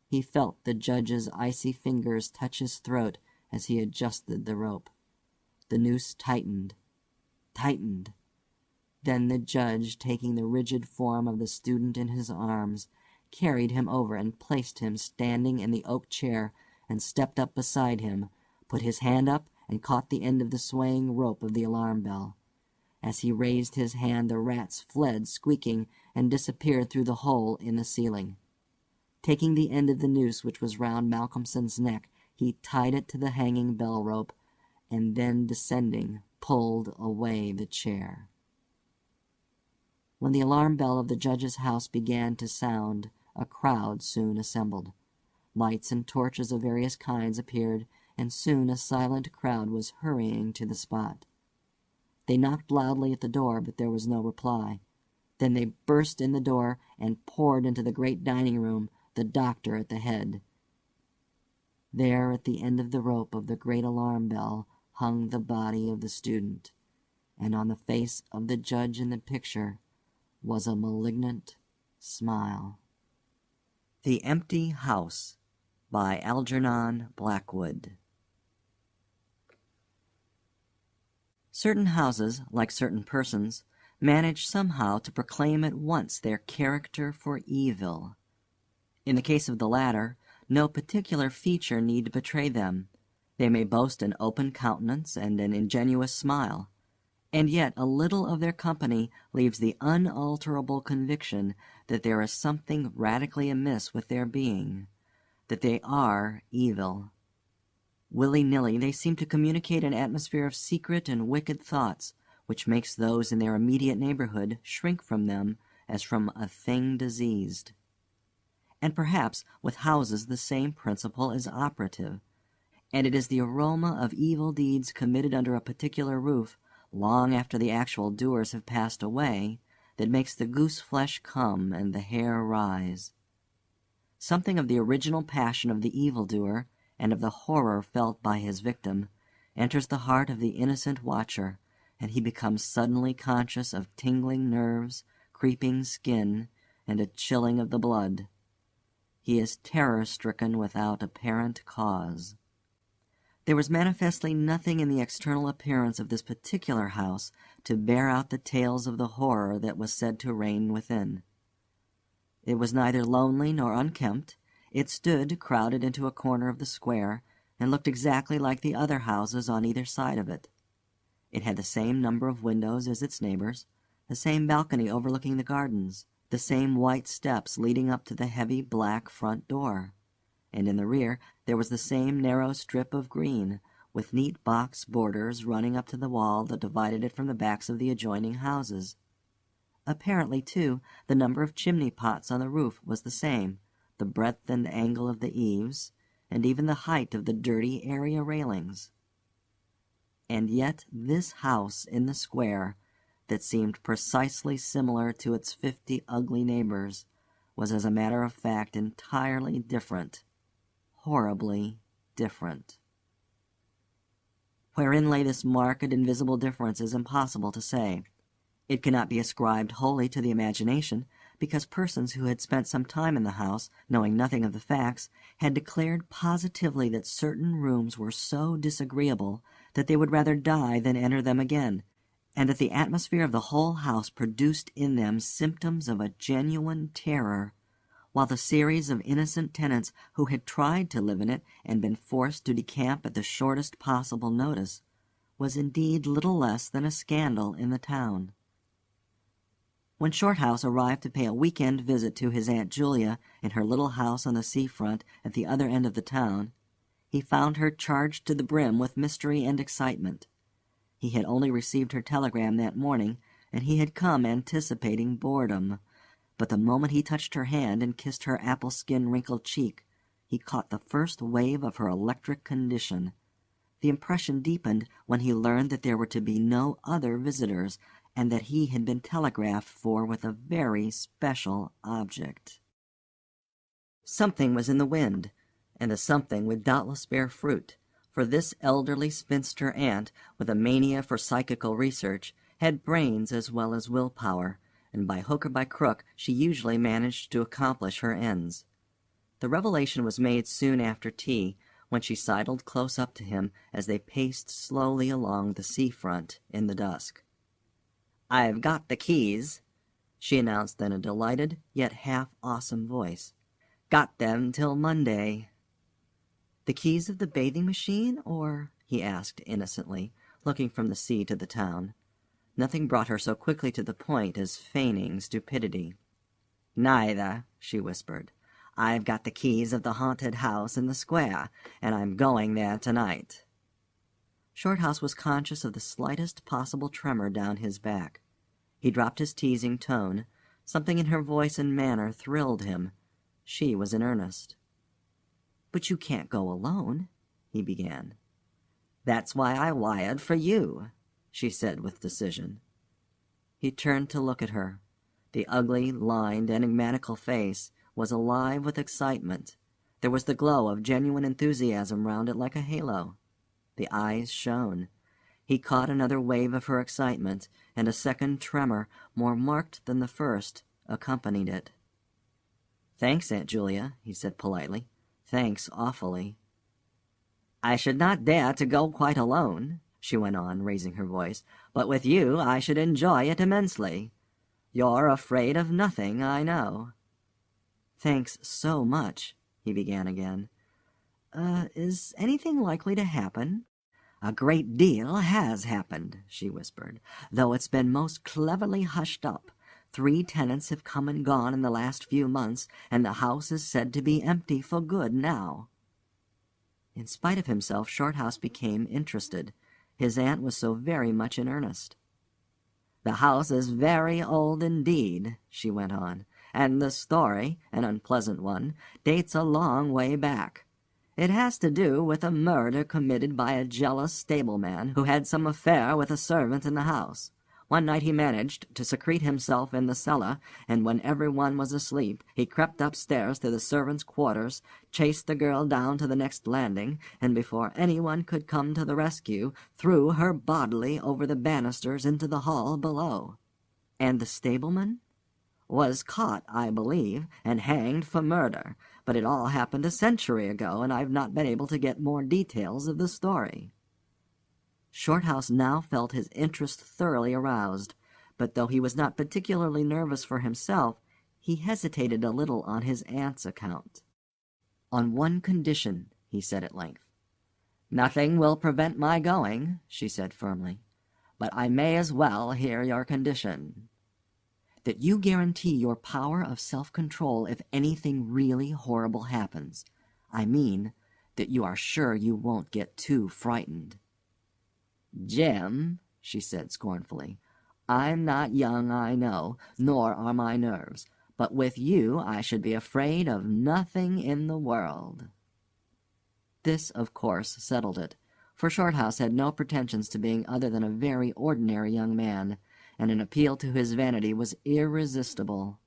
He felt the judge's icy fingers touch his throat as he adjusted the rope. The noose tightened. Then the judge, taking the rigid form of the student in his arms, carried him over and placed him standing in the oak chair, and stepped up beside him, put his hand up and caught the end of the swaying rope of the alarm bell. As he raised his hand the rats fled squeaking and disappeared through the hole in the ceiling. Taking the end of the noose which was round Malcolmson's neck, he tied it to the hanging bell rope, and then descending pulled away the chair. When the alarm bell of the judge's house began to sound, a crowd soon assembled. Lights and torches of various kinds appeared, and soon a silent crowd was hurrying to the spot. They knocked loudly at the door, but there was no reply. Then they burst in the door and poured into the great dining room, the doctor at the head. There, at the end of the rope of the great alarm bell, hung the body of the student, and on the face of the judge in the picture was a malignant smile. The Empty House by Algernon Blackwood. Certain houses, like certain persons, manage somehow to proclaim at once their character for evil. In the case of the latter, no particular feature need betray them. They may boast an open countenance and an ingenuous smile, and yet a little of their company leaves the unalterable conviction that there is something radically amiss with their being, that they are evil. Willy-nilly they seem to communicate an atmosphere of secret and wicked thoughts, which makes those in their immediate neighborhood shrink from them as from a thing diseased. And perhaps with houses the same principle is operative, and it is the aroma of evil deeds committed under a particular roof, long after the actual doers have passed away, that makes the goose-flesh come and the hair rise. Something of the original passion of the evildoer, and of the horror felt by his victim, enters the heart of the innocent watcher, and he becomes suddenly conscious of tingling nerves, creeping skin, and a chilling of the blood. he is terror-stricken without apparent cause. There was manifestly nothing in the external appearance of this particular house to bear out the tales of the horror that was said to reign within. It was neither lonely nor unkempt. It stood crowded into a corner of the square, and looked exactly like the other houses on either side of it. It had the same number of windows as its neighbors, the same balcony overlooking the gardens, the same white steps leading up to the heavy black front door, and in the rear there was the same narrow strip of green, with neat box borders running up to the wall that divided it from the backs of the adjoining houses. Apparently, too, the number of chimney pots on the roof was the same, the breadth and angle of the eaves, and even the height of the dirty area railings. And yet this house in the square, that seemed precisely similar to its 50 ugly neighbors, was as a matter of fact entirely different, horribly different. Wherein lay this marked invisible difference is impossible to say. It cannot be ascribed wholly to the imagination, because persons who had spent some time in the house, knowing nothing of the facts, had declared positively that certain rooms were so disagreeable that they would rather die than enter them again, and that the atmosphere of the whole house produced in them symptoms of a genuine terror, while the series of innocent tenants who had tried to live in it and been forced to decamp at the shortest possible notice was indeed little less than a scandal in the town. When Shorthouse arrived to pay a week-end visit to his Aunt Julia in her little house on the sea-front at the other end of the town, he found her charged to the brim with mystery and excitement. He had only received her telegram that morning, and he had come anticipating boredom. But the moment he touched her hand and kissed her apple-skin wrinkled cheek, he caught the first wave of her electric condition. The impression deepened when he learned that there were to be no other visitors, and that he had been telegraphed for with a very special object. Something was in the wind, and the something would doubtless bear fruit, for this elderly spinster aunt, with a mania for psychical research, had brains as well as willpower, and by hook or by crook she usually managed to accomplish her ends. The revelation was made soon after tea, when she sidled close up to him as they paced slowly along the sea-front in the dusk. "I've got the keys," she announced in a delighted yet half-awesome voice. "Got them till Monday." "The keys of the bathing machine, or?" he asked innocently, looking from the sea to the town. Nothing brought her so quickly to the point as feigning stupidity. "Neither," she whispered. "I've got the keys of the haunted house in the square, and I'm going there tonight." Shorthouse was conscious of the slightest possible tremor down his back. He dropped his teasing tone. Something in her voice and manner thrilled him. She was in earnest. "But you can't go alone," he began. "That's why I wired for you," she said with decision. He turned to look at her. The ugly, lined, enigmatical face was alive with excitement. There was the glow of genuine enthusiasm round it like a halo. The eyes shone. He caught another wave of her excitement, and a second tremor, more marked than the first, accompanied it. "Thanks, Aunt Julia," he said politely. "Thanks awfully." "I should not dare to go quite alone," she went on, raising her voice, "but with you I should enjoy it immensely. You're afraid of nothing, I know." "Thanks so much," he began again. Is anything likely to happen?" "A great deal has happened," she whispered, "though it's been most cleverly hushed up. 3 tenants have come and gone in the last few months, and the house is said to be empty for good now." In spite of himself, Shorthouse became interested. His aunt was so very much in earnest. "The house is very old indeed," she went on, "and the story, an unpleasant one, dates a long way back. It has to do with a murder committed by a jealous stableman who had some affair with a servant in the house. One night he managed to secrete himself in the cellar, and when everyone was asleep, he crept upstairs to the servants' quarters, chased the girl down to the next landing, and before anyone could come to the rescue, threw her bodily over the banisters into the hall below." "And the stableman?" "Was caught, I believe, and hanged for murder, but it all happened a century ago, and I've not been able to get more details of the story." Shorthouse now felt his interest thoroughly aroused, but though he was not particularly nervous for himself, he hesitated a little on his aunt's account. "On one condition," he said at length. "Nothing will prevent my going," she said firmly, "but I may as well hear your condition." "That you guarantee your power of self-control if anything really horrible happens. I mean, that you are sure you won't get too frightened." "Jim," she said scornfully, "I'm not young, I know, nor are my nerves, but with you I should be afraid of nothing in the world." This, of course, settled it, for Shorthouse had no pretensions to being other than a very ordinary young man, and an appeal to his vanity was irresistible.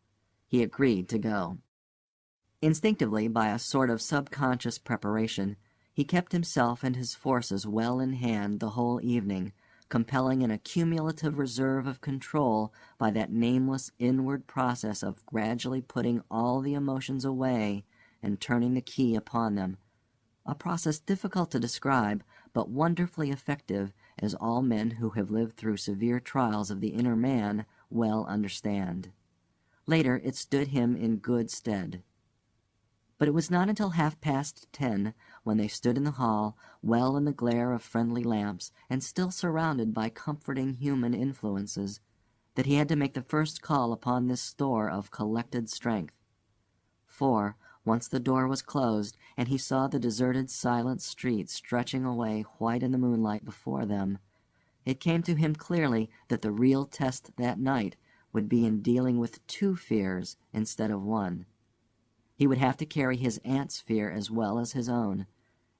He agreed to go. Instinctively, by a sort of subconscious preparation, he kept himself and his forces well in hand the whole evening, compelling an accumulative reserve of control by that nameless inward process of gradually putting all the emotions away and turning the key upon them, a process difficult to describe, but wonderfully effective, as all men who have lived through severe trials of the inner man well understand. Later it stood him in good stead. But it was not until 10:30, when they stood in the hall, well in the glare of friendly lamps, and still surrounded by comforting human influences, that he had to make the first call upon this store of collected strength. For, once the door was closed, and he saw the deserted, silent street stretching away white in the moonlight before them, it came to him clearly that the real test that night would be in dealing with two fears instead of one. He would have to carry his aunt's fear as well as his own,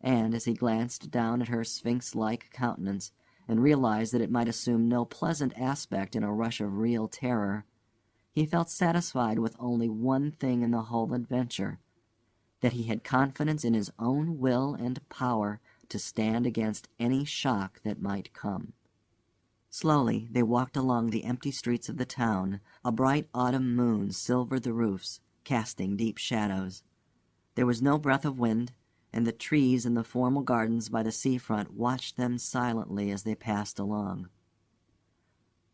and as he glanced down at her sphinx-like countenance, and realized that it might assume no pleasant aspect in a rush of real terror, he felt satisfied with only one thing in the whole adventure, that he had confidence in his own will and power to stand against any shock that might come. Slowly they walked along the empty streets of the town. A bright autumn moon silvered the roofs, casting deep shadows. There was no breath of wind, and the trees in the formal gardens by the seafront watched them silently as they passed along.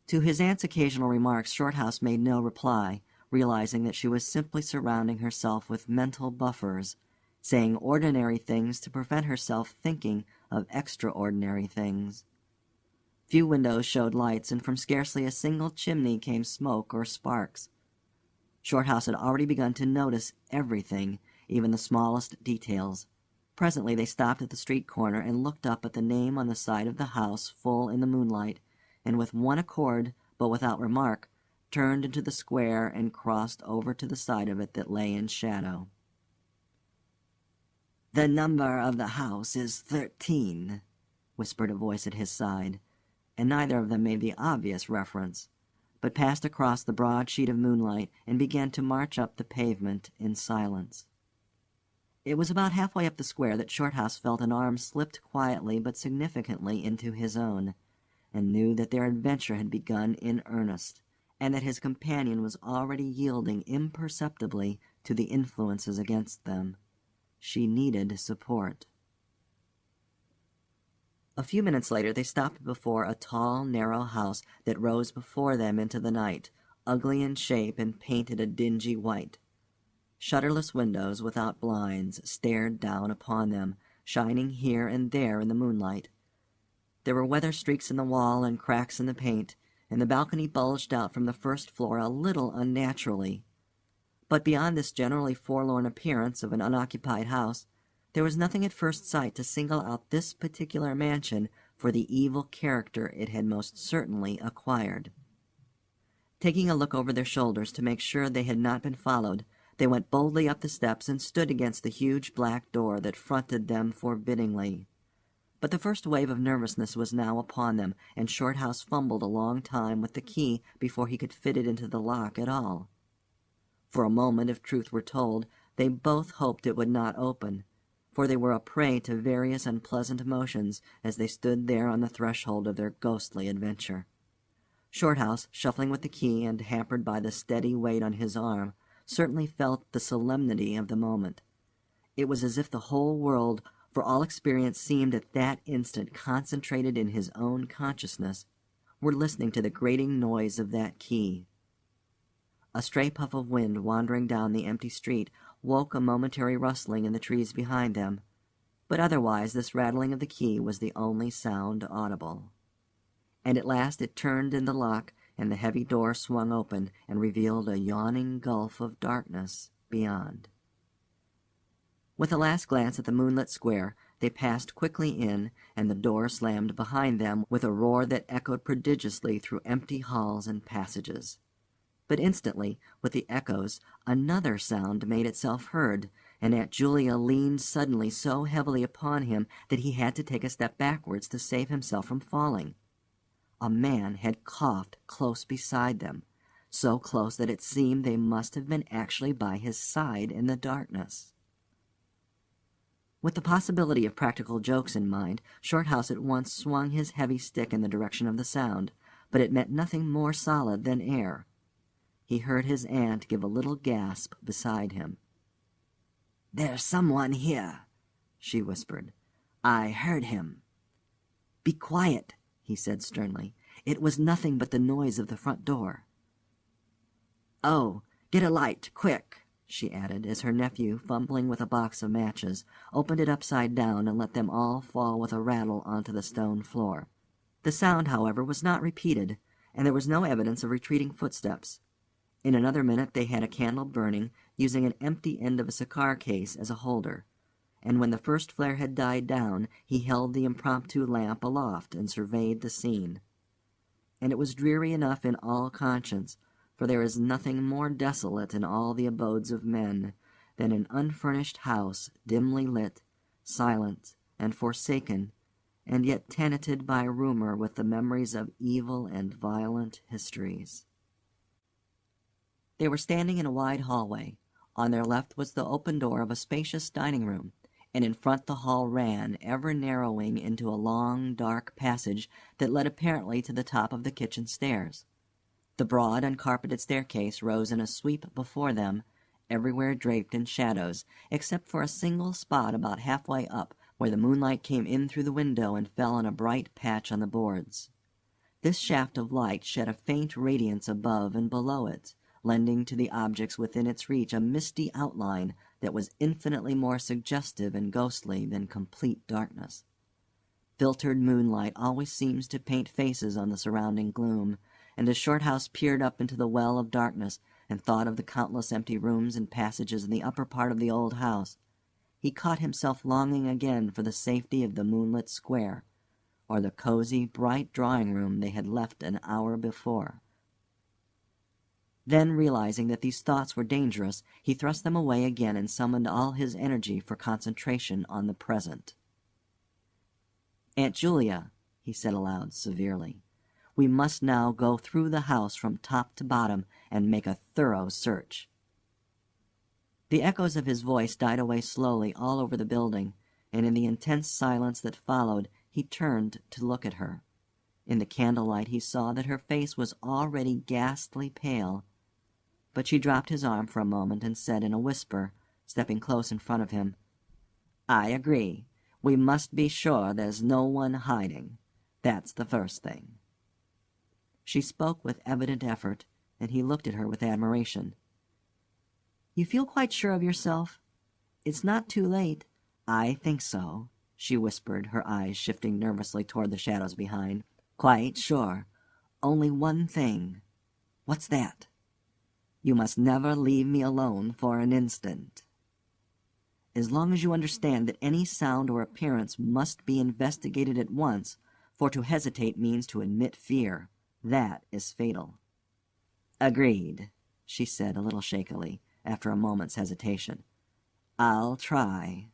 To his aunt's occasional remarks Shorthouse made no reply, realizing that she was simply surrounding herself with mental buffers, saying ordinary things to prevent herself thinking of extraordinary things. Few windows showed lights, and from scarcely a single chimney came smoke or sparks. Shorthouse had already begun to notice everything, even the smallest details. Presently they stopped at the street corner and looked up at the name on the side of the house full in the moonlight, and with one accord, but without remark, turned into the square and crossed over to the side of it that lay in shadow. "The number of the house is 13, whispered a voice at his side, and neither of them made the obvious reference, but passed across the broad sheet of moonlight and began to march up the pavement in silence. It was about halfway up the square that Shorthouse felt an arm slipped quietly but significantly into his own, and knew that their adventure had begun in earnest, and that his companion was already yielding imperceptibly to the influences against them. She needed support. A few minutes later they stopped before a tall, narrow house that rose before them into the night, ugly in shape and painted a dingy white. Shutterless windows without blinds stared down upon them, shining here and there in the moonlight. There were weather streaks in the wall and cracks in the paint, and the balcony bulged out from the first floor a little unnaturally. But beyond this generally forlorn appearance of an unoccupied house, there was nothing at first sight to single out this particular mansion for the evil character it had most certainly acquired. Taking a look over their shoulders to make sure they had not been followed, they went boldly up the steps and stood against the huge black door that fronted them forbiddingly. But the first wave of nervousness was now upon them, and Shorthouse fumbled a long time with the key before he could fit it into the lock at all. For a moment, if truth were told, they both hoped it would not open, for they were a prey to various unpleasant emotions as they stood there on the threshold of their ghostly adventure. Shorthouse, shuffling with the key and hampered by the steady weight on his arm, certainly felt the solemnity of the moment. It was as if the whole world, for all experience, seemed at that instant concentrated in his own consciousness, were listening to the grating noise of that key. A stray puff of wind wandering down the empty street woke a momentary rustling in the trees behind them, but otherwise this rattling of the key was the only sound audible. And at last it turned in the lock, and the heavy door swung open and revealed a yawning gulf of darkness beyond. With a last glance at the moonlit square, they passed quickly in, and the door slammed behind them with a roar that echoed prodigiously through empty halls and passages. But instantly, with the echoes, another sound made itself heard, and Aunt Julia leaned suddenly so heavily upon him that he had to take a step backwards to save himself from falling. A man had coughed close beside them, so close that it seemed they must have been actually by his side in the darkness. With the possibility of practical jokes in mind, Shorthouse at once swung his heavy stick in the direction of the sound, but it met nothing more solid than air. He heard his aunt give a little gasp beside him. "There's someone here," she whispered. "I heard him." "Be quiet," he said sternly. "It was nothing but the noise of the front door." "Oh, get a light, quick," she added, as her nephew, fumbling with a box of matches, opened it upside down and let them all fall with a rattle onto the stone floor. The sound, however, was not repeated, and there was no evidence of retreating footsteps. In another minute they had a candle burning, using an empty end of a cigar case as a holder, and when the first flare had died down, he held the impromptu lamp aloft and surveyed the scene. And it was dreary enough in all conscience, for there is nothing more desolate in all the abodes of men than an unfurnished house dimly lit, silent, and forsaken, and yet tenanted by rumor with the memories of evil and violent histories. They were standing in a wide hallway. On their left was the open door of a spacious dining room, and in front the hall ran, ever narrowing into a long, dark passage that led apparently to the top of the kitchen stairs. The broad, uncarpeted staircase rose in a sweep before them, everywhere draped in shadows, except for a single spot about halfway up, where the moonlight came in through the window and fell on a bright patch on the boards. This shaft of light shed a faint radiance above and below it, lending to the objects within its reach a misty outline that was infinitely more suggestive and ghostly than complete darkness. Filtered moonlight always seems to paint faces on the surrounding gloom, and as Shorthouse peered up into the well of darkness and thought of the countless empty rooms and passages in the upper part of the old house, he caught himself longing again for the safety of the moonlit square, or the cozy, bright drawing-room they had left an hour before. Then, realizing that these thoughts were dangerous, he thrust them away again and summoned all his energy for concentration on the present. "Aunt Julia," he said aloud severely, "we must now go through the house from top to bottom and make a thorough search." The echoes of his voice died away slowly all over the building, and in the intense silence that followed he turned to look at her. In the candlelight he saw that her face was already ghastly pale, but she dropped his arm for a moment and said in a whisper, stepping close in front of him, "I agree. We must be sure there's no one hiding. That's the first thing." She spoke with evident effort, and he looked at her with admiration. "You feel quite sure of yourself? It's not too late." "I think so," she whispered, her eyes shifting nervously toward the shadows behind. "Quite sure. Only one thing." "What's that?" "You must never leave me alone for an instant." "As long as you understand that any sound or appearance must be investigated at once, for to hesitate means to admit fear. That is fatal." "Agreed," she said a little shakily, after a moment's hesitation. "I'll try."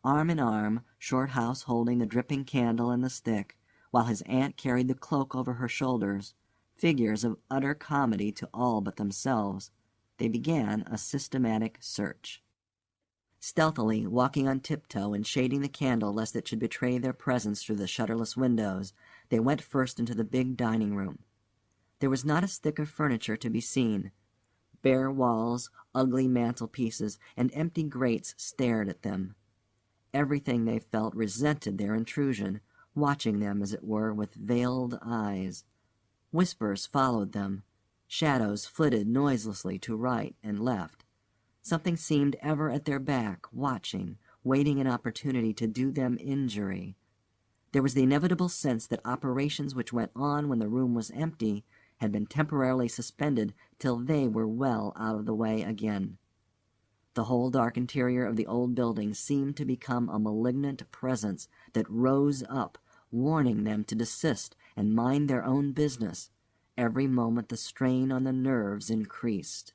Arm in arm, Shorthouse holding the dripping candle and the stick, while his aunt carried the cloak over her shoulders, figures of utter comedy to all but themselves, they began a systematic search. Stealthily, walking on tiptoe and shading the candle lest it should betray their presence through the shutterless windows, they went first into the big dining room. There was not a stick of furniture to be seen. Bare walls, ugly mantelpieces, and empty grates stared at them. Everything they felt resented their intrusion, watching them, as it were, with veiled eyes. Whispers followed them. Shadows flitted noiselessly to right and left. Something seemed ever at their back, watching, waiting an opportunity to do them injury. There was the inevitable sense that operations which went on when the room was empty had been temporarily suspended till they were well out of the way again. The whole dark interior of the old building seemed to become a malignant presence that rose up, warning them to desist and mind their own business. Every moment the strain on the nerves increased.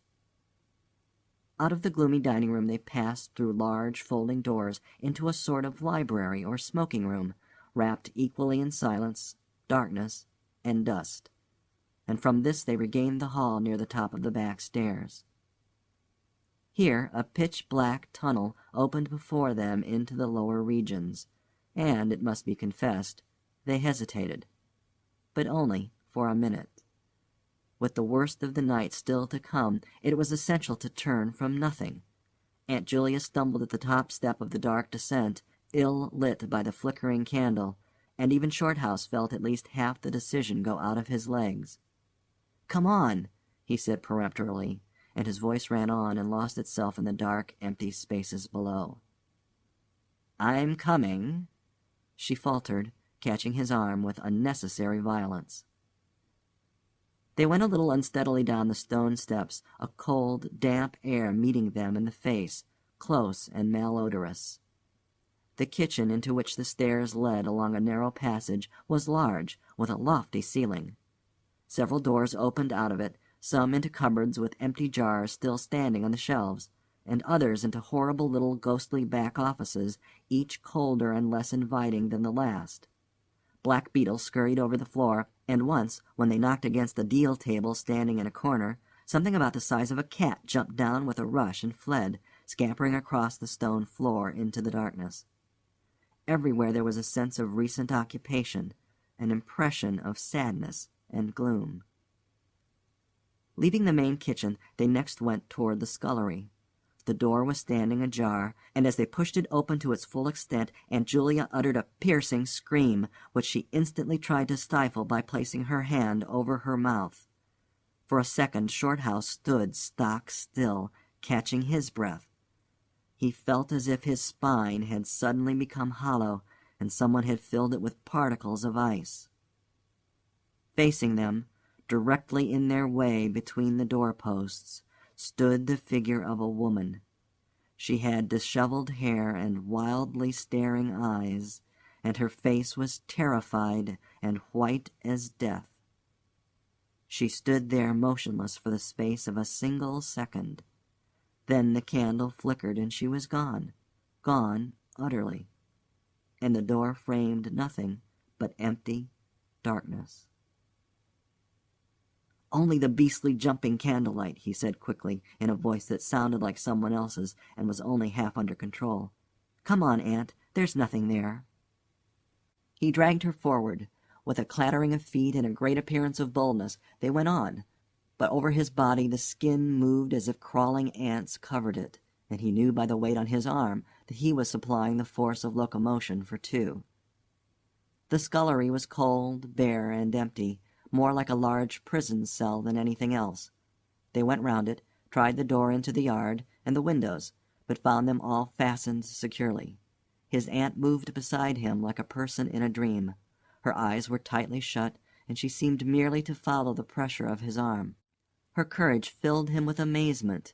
Out of the gloomy dining room they passed through large folding doors into a sort of library or smoking room, wrapped equally in silence, darkness, and dust, and from this they regained the hall near the top of the back stairs. Here a pitch-black tunnel opened before them into the lower regions, and, it must be confessed, they hesitated, but only for a minute. With the worst of the night still to come, it was essential to turn from nothing. Aunt Julia stumbled at the top step of the dark descent, ill lit by the flickering candle, and even Shorthouse felt at least half the decision go out of his legs. "Come on," he said peremptorily, and his voice ran on and lost itself in the dark, empty spaces below. "I'm coming," she faltered, catching his arm with unnecessary violence. They went a little unsteadily down the stone steps, a cold, damp air meeting them in the face, close and malodorous. The kitchen, into which the stairs led along a narrow passage, was large, with a lofty ceiling. Several doors opened out of it, some into cupboards with empty jars still standing on the shelves, and others into horrible little ghostly back offices, each colder and less inviting than the last. Black beetles scurried over the floor, and once, when they knocked against a deal table standing in a corner, something about the size of a cat jumped down with a rush and fled, scampering across the stone floor into the darkness. Everywhere there was a sense of recent occupation, an impression of sadness and gloom. Leaving the main kitchen, they next went toward the scullery. The door was standing ajar, and as they pushed it open to its full extent, Aunt Julia uttered a piercing scream, which she instantly tried to stifle by placing her hand over her mouth. For a second Shorthouse stood stock still, catching his breath. He felt as if his spine had suddenly become hollow, and someone had filled it with particles of ice. Facing them, directly in their way between the doorposts, stood the figure of a woman. She had disheveled hair and wildly staring eyes, and her face was terrified and white as death. She stood there motionless for the space of a single second. Then the candle flickered and she was gone, gone utterly, and the door framed nothing but empty darkness. "Only the beastly jumping candlelight," he said quickly, in a voice that sounded like someone else's and was only half under control. "Come on, Aunt, there's nothing there." He dragged her forward. With a clattering of feet and a great appearance of boldness, they went on, but over his body the skin moved as if crawling ants covered it, and he knew by the weight on his arm that he was supplying the force of locomotion for two. The scullery was cold, bare, and empty, more like a large prison cell than anything else. They went round it, tried the door into the yard and the windows, but found them all fastened securely. His aunt moved beside him like a person in a dream. Her eyes were tightly shut, and she seemed merely to follow the pressure of his arm. Her courage filled him with amazement.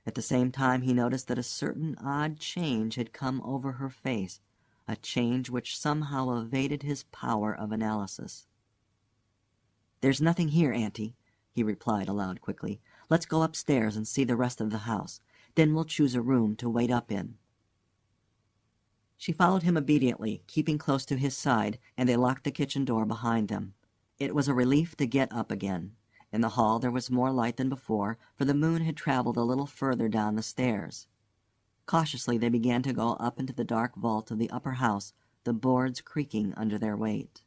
At the same time he noticed that a certain odd change had come over her face, a change which somehow evaded his power of analysis. "There's nothing here, Auntie," he replied aloud quickly. "Let's go upstairs and see the rest of the house. Then we'll choose a room to wait up in." She followed him obediently, keeping close to his side, and they locked the kitchen door behind them. It was a relief to get up again. In the hall there was more light than before, for the moon had traveled a little further down the stairs. Cautiously they began to go up into the dark vault of the upper house, the boards creaking under their weight.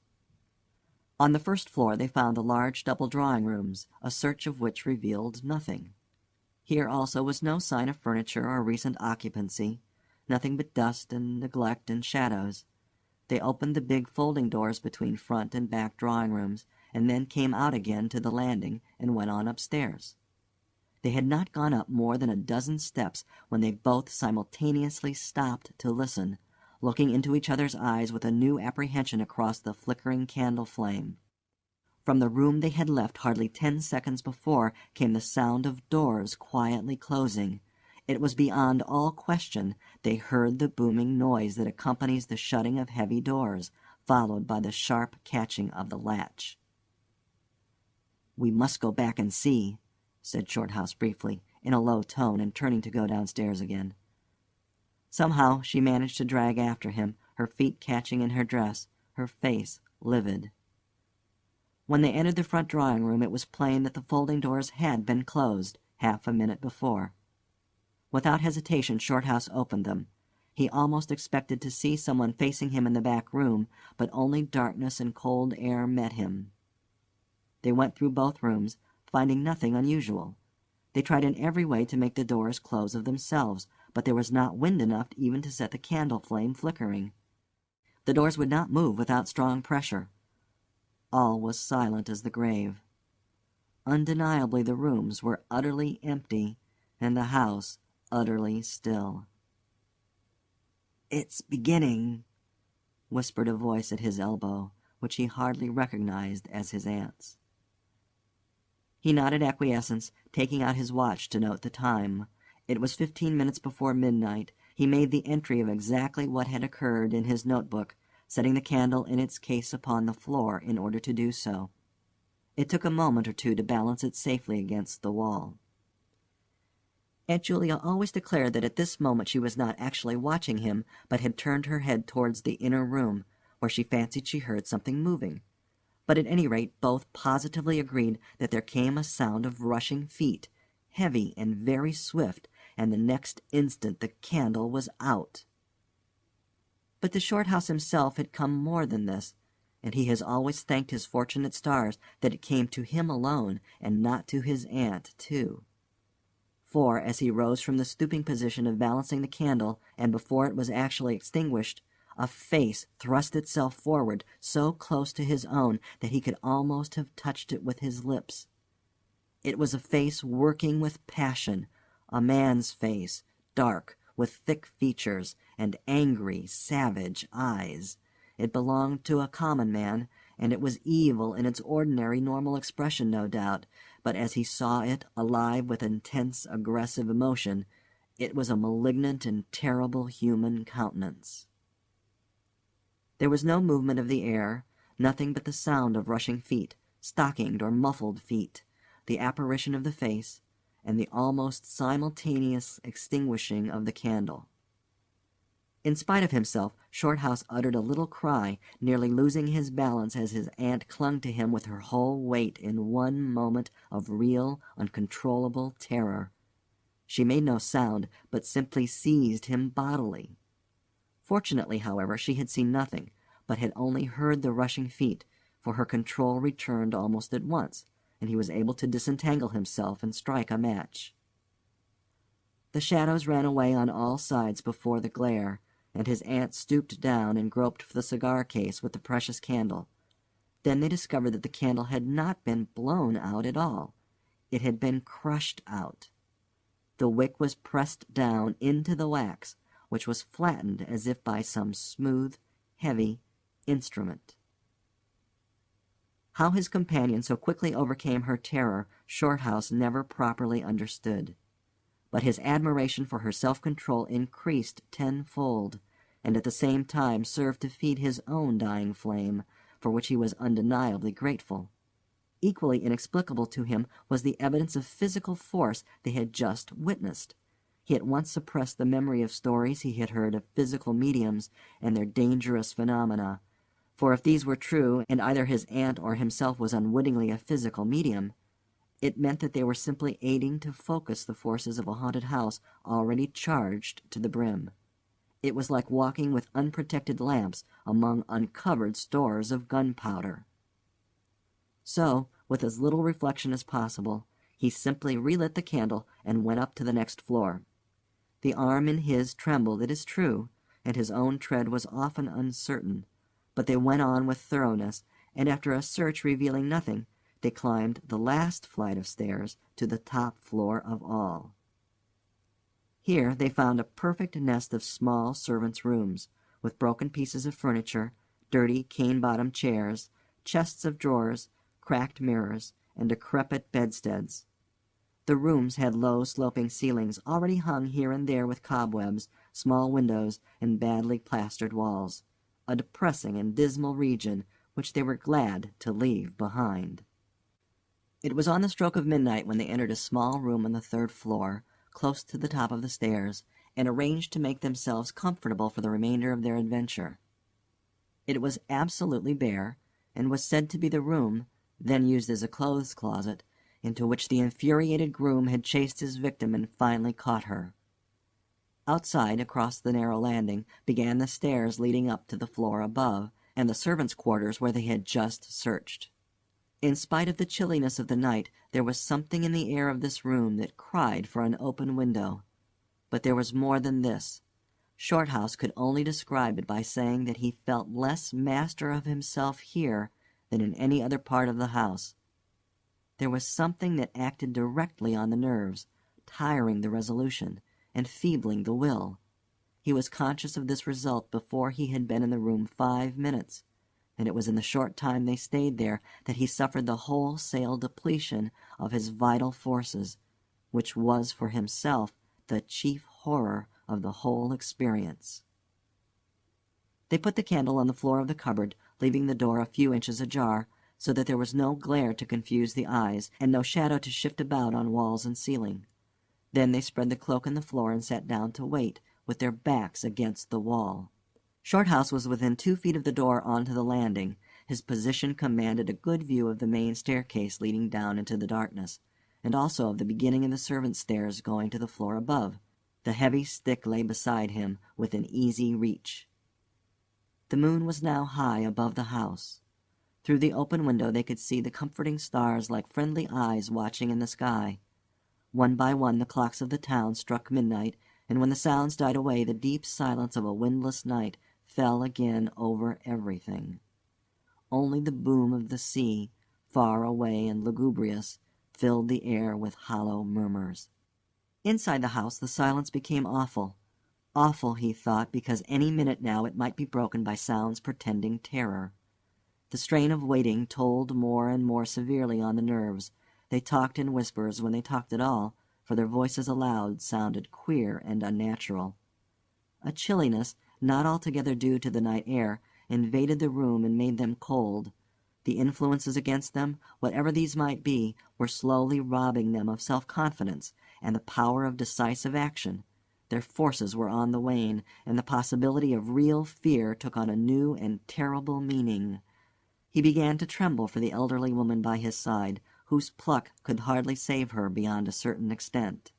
On the first floor they found the large double drawing rooms, a search of which revealed nothing. Here also was no sign of furniture or recent occupancy, nothing but dust and neglect and shadows. They opened the big folding doors between front and back drawing rooms, and then came out again to the landing and went on upstairs. They had not gone up more than a dozen steps when they both simultaneously stopped to listen, looking into each other's eyes with a new apprehension across the flickering candle flame. From the room they had left hardly 10 seconds before came the sound of doors quietly closing. It was beyond all question. They heard the booming noise that accompanies the shutting of heavy doors, followed by the sharp catching of the latch. "We must go back and see," said Shorthouse briefly, in a low tone, and turning to go downstairs again. Somehow she managed to drag after him, her feet catching in her dress, her face livid. When they entered the front drawing room, it was plain that the folding doors had been closed half a minute before. Without hesitation, Shorthouse opened them. He almost expected to see someone facing him in the back room, but only darkness and cold air met him. They went through both rooms, finding nothing unusual. They tried in every way to make the doors close of themselves, but there was not wind enough even to set the candle flame flickering. The doors would not move without strong pressure. All was silent as the grave. Undeniably the rooms were utterly empty, and the house utterly still. "It's beginning," whispered a voice at his elbow, which he hardly recognized as his aunt's. He nodded acquiescence, taking out his watch to note the time. It was 15 minutes before midnight. He made the entry of exactly what had occurred in his notebook, setting the candle in its case upon the floor in order to do so. It took a moment or two to balance it safely against the wall. Aunt Julia always declared that at this moment she was not actually watching him, but had turned her head towards the inner room, where she fancied she heard something moving. But at any rate both positively agreed that there came a sound of rushing feet, heavy and very swift, and the next instant the candle was out. But to Shorthouse himself had come more than this, and he has always thanked his fortunate stars that it came to him alone, and not to his aunt, too. For, as he rose from the stooping position of balancing the candle, and before it was actually extinguished, a face thrust itself forward so close to his own that he could almost have touched it with his lips. It was a face working with passion, a man's face, dark, with thick features, and angry, savage eyes. It belonged to a common man, and it was evil in its ordinary, normal expression, no doubt, but as he saw it, alive with intense, aggressive emotion, it was a malignant and terrible human countenance. There was no movement of the air, nothing but the sound of rushing feet, stockinged or muffled feet, the apparition of the face, and the almost simultaneous extinguishing of the candle. In spite of himself, Shorthouse uttered a little cry, nearly losing his balance as his aunt clung to him with her whole weight in one moment of real, uncontrollable terror. She made no sound, but simply seized him bodily. Fortunately, however, she had seen nothing, but had only heard the rushing feet, for her control returned almost at once, and he was able to disentangle himself and strike a match. The shadows ran away on all sides before the glare, and his aunt stooped down and groped for the cigar case with the precious candle. Then they discovered that the candle had not been blown out at all. It had been crushed out. The wick was pressed down into the wax, which was flattened as if by some smooth, heavy instrument. How his companion so quickly overcame her terror, Shorthouse never properly understood. But his admiration for her self-control increased tenfold, and at the same time served to feed his own dying flame, for which he was undeniably grateful. Equally inexplicable to him was the evidence of physical force they had just witnessed. He at once suppressed the memory of stories he had heard of physical mediums and their dangerous phenomena, for if these were true, and either his aunt or himself was unwittingly a physical medium, it meant that they were simply aiding to focus the forces of a haunted house already charged to the brim. It was like walking with unprotected lamps among uncovered stores of gunpowder. So, with as little reflection as possible, He simply relit the candle and went up to the next floor. The arm in his trembled, it is true, and his own tread was often uncertain, but they went on with thoroughness, and after a search revealing nothing, they climbed the last flight of stairs to the top floor of all. Here they found a perfect nest of small servants' rooms, with broken pieces of furniture, dirty cane-bottomed chairs, chests of drawers, cracked mirrors, and decrepit bedsteads. The rooms had low sloping ceilings already hung here and there with cobwebs, small windows, and badly plastered walls, a depressing and dismal region which they were glad to leave behind. It was on the stroke of midnight when they entered a small room on the third floor, close to the top of the stairs, and arranged to make themselves comfortable for the remainder of their adventure. It was absolutely bare, and was said to be the room, then used as a clothes closet, into which the infuriated groom had chased his victim and finally caught her. Outside, across the narrow landing, began the stairs leading up to the floor above, and the servants' quarters where they had just searched. In spite of the chilliness of the night, there was something in the air of this room that cried for an open window. But there was more than this. Shorthouse could only describe it by saying that he felt less master of himself here than in any other part of the house. There was something that acted directly on the nerves, tiring the resolution, and feebling the will. He was conscious of this result before he had been in the room 5 minutes, and it was in the short time they stayed there that he suffered the wholesale depletion of his vital forces, which was for himself the chief horror of the whole experience. They put the candle on the floor of the cupboard, leaving the door a few inches ajar, so that there was no glare to confuse the eyes, and no shadow to shift about on walls and ceiling. Then they spread the cloak on the floor and sat down to wait, with their backs against the wall. Shorthouse was within 2 feet of the door onto the landing. His position commanded a good view of the main staircase leading down into the darkness, and also of the beginning of the servants' stairs going to the floor above. The heavy stick lay beside him within easy reach. The moon was now high above the house. Through the open window they could see the comforting stars like friendly eyes watching in the sky. One by one the clocks of the town struck midnight, and when the sounds died away the deep silence of a windless night fell again over everything. Only the boom of the sea, far away and lugubrious, filled the air with hollow murmurs. Inside the house the silence became awful. Awful, he thought, because any minute now it might be broken by sounds portending terror. The strain of waiting told more and more severely on the nerves. They talked in whispers when they talked at all, for their voices aloud sounded queer and unnatural. A chilliness, not altogether due to the night air, invaded the room and made them cold. The influences against them, whatever these might be, were slowly robbing them of self-confidence and the power of decisive action. Their forces were on the wane, and the possibility of real fear took on a new and terrible meaning. He began to tremble for the elderly woman by his side, whose pluck could hardly save her beyond a certain extent.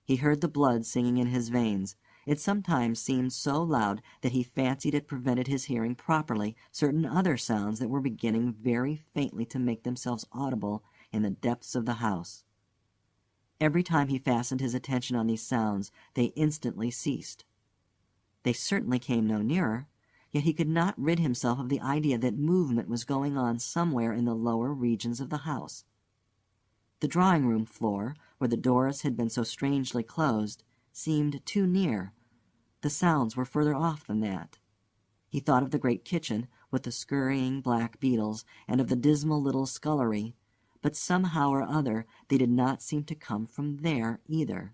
He heard the blood singing in his veins. It sometimes seemed so loud that he fancied it prevented his hearing properly certain other sounds that were beginning very faintly to make themselves audible in the depths of the house. Every time he fastened his attention on these sounds, they instantly ceased. They certainly came no nearer, yet he could not rid himself of the idea that movement was going on somewhere in the lower regions of the house. The drawing-room floor, where the doors had been so strangely closed, seemed too near. The sounds were further off than that. He thought of the great kitchen, with the scurrying black beetles, and of the dismal little scullery, but somehow or other they did not seem to come from there either.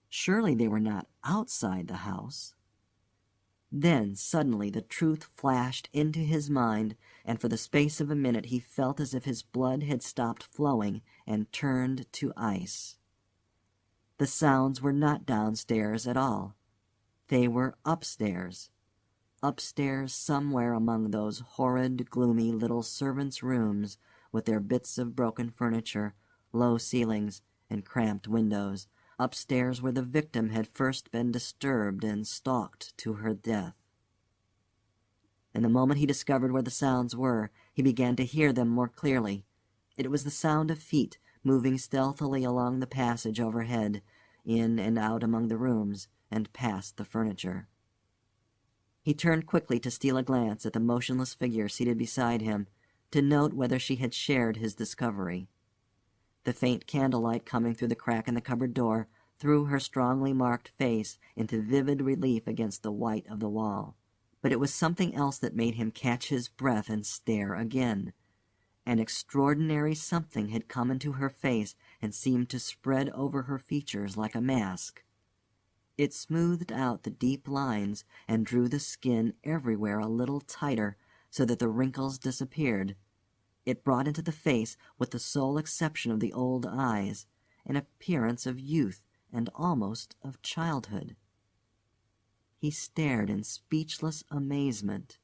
Surely they were not outside the house. Then suddenly the truth flashed into his mind, and for the space of a minute he felt as if his blood had stopped flowing and turned to ice. The sounds were not downstairs at all. They were upstairs. Upstairs somewhere among those horrid, gloomy little servants' rooms, with their bits of broken furniture, low ceilings, and cramped windows, upstairs where the victim had first been disturbed and stalked to her death. And the moment he discovered where the sounds were, he began to hear them more clearly. It was the sound of feet, moving stealthily along the passage overhead, in and out among the rooms, and past the furniture. He turned quickly to steal a glance at the motionless figure seated beside him, to note whether she had shared his discovery. The faint candlelight coming through the crack in the cupboard door threw her strongly marked face into vivid relief against the white of the wall. But it was something else that made him catch his breath and stare again. An extraordinary something had come into her face and seemed to spread over her features like a mask. It smoothed out the deep lines and drew the skin everywhere a little tighter so that the wrinkles disappeared. It brought into the face, with the sole exception of the old eyes, an appearance of youth and almost of childhood. He stared in speechless amazement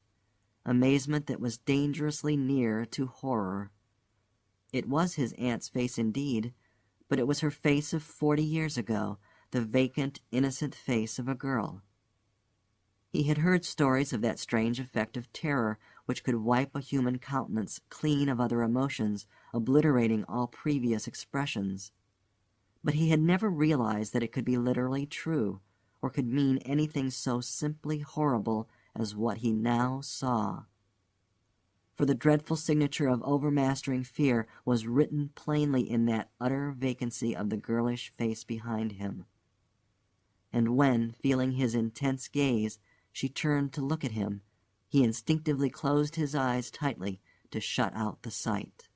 that was dangerously near to horror. It was his aunt's face indeed, but it was her face of 40 years ago, the vacant, innocent face of a girl. He had heard stories of that strange effect of terror which could wipe a human countenance clean of other emotions, obliterating all previous expressions. But he had never realized that it could be literally true, or could mean anything so simply horrible as what he now saw. For the dreadful signature of overmastering fear was written plainly in that utter vacancy of the girlish face behind him. And when, feeling his intense gaze, she turned to look at him, he instinctively closed his eyes tightly to shut out the sight.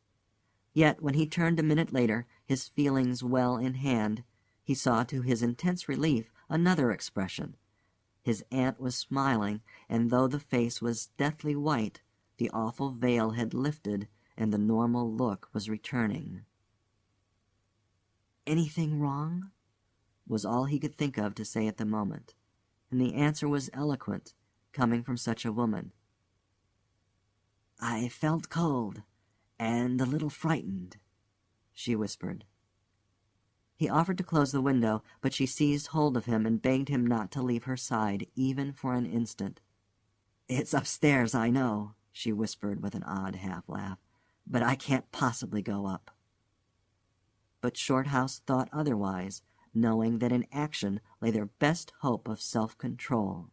Yet when he turned a minute later, his feelings well in hand, he saw to his intense relief another expression. His aunt was smiling, and though the face was deathly white, the awful veil had lifted and the normal look was returning. "Anything wrong?" was all he could think of to say at the moment, and the answer was eloquent, coming from such a woman. "I felt cold and a little frightened," she whispered. He offered to close the window, but she seized hold of him and begged him not to leave her side even for an instant. "It's upstairs, I know," she whispered with an odd half-laugh, "but I can't possibly go up." But Shorthouse thought otherwise, knowing that in action lay their best hope of self-control.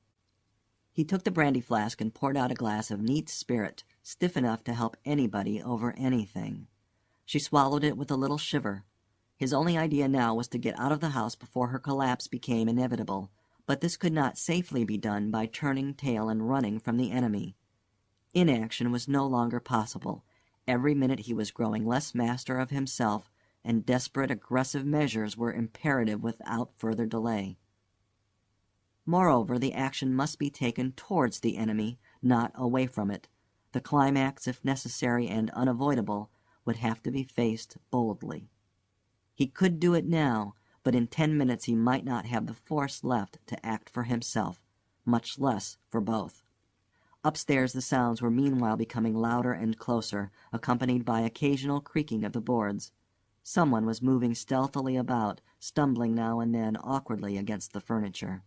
He took the brandy flask and poured out a glass of neat spirit, stiff enough to help anybody over anything. She swallowed it with a little shiver. His only idea now was to get out of the house before her collapse became inevitable, but this could not safely be done by turning tail and running from the enemy. Inaction was no longer possible. Every minute he was growing less master of himself, and desperate, aggressive measures were imperative without further delay. Moreover, the action must be taken towards the enemy, not away from it. The climax, if necessary and unavoidable, would have to be faced boldly. He could do it now, but in 10 minutes he might not have the force left to act for himself, much less for both. Upstairs the sounds were meanwhile becoming louder and closer, accompanied by occasional creaking of the boards. Someone was moving stealthily about, stumbling now and then awkwardly against the furniture.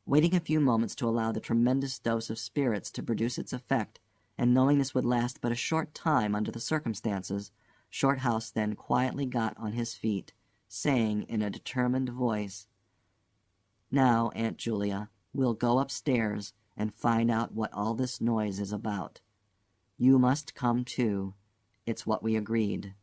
Waiting a few moments to allow the tremendous dose of spirits to produce its effect, and knowing this would last but a short time under the circumstances, Shorthouse then quietly got on his feet, saying in a determined voice, "Now, Aunt Julia, we'll go upstairs and find out what all this noise is about. You must come too. It's what we agreed."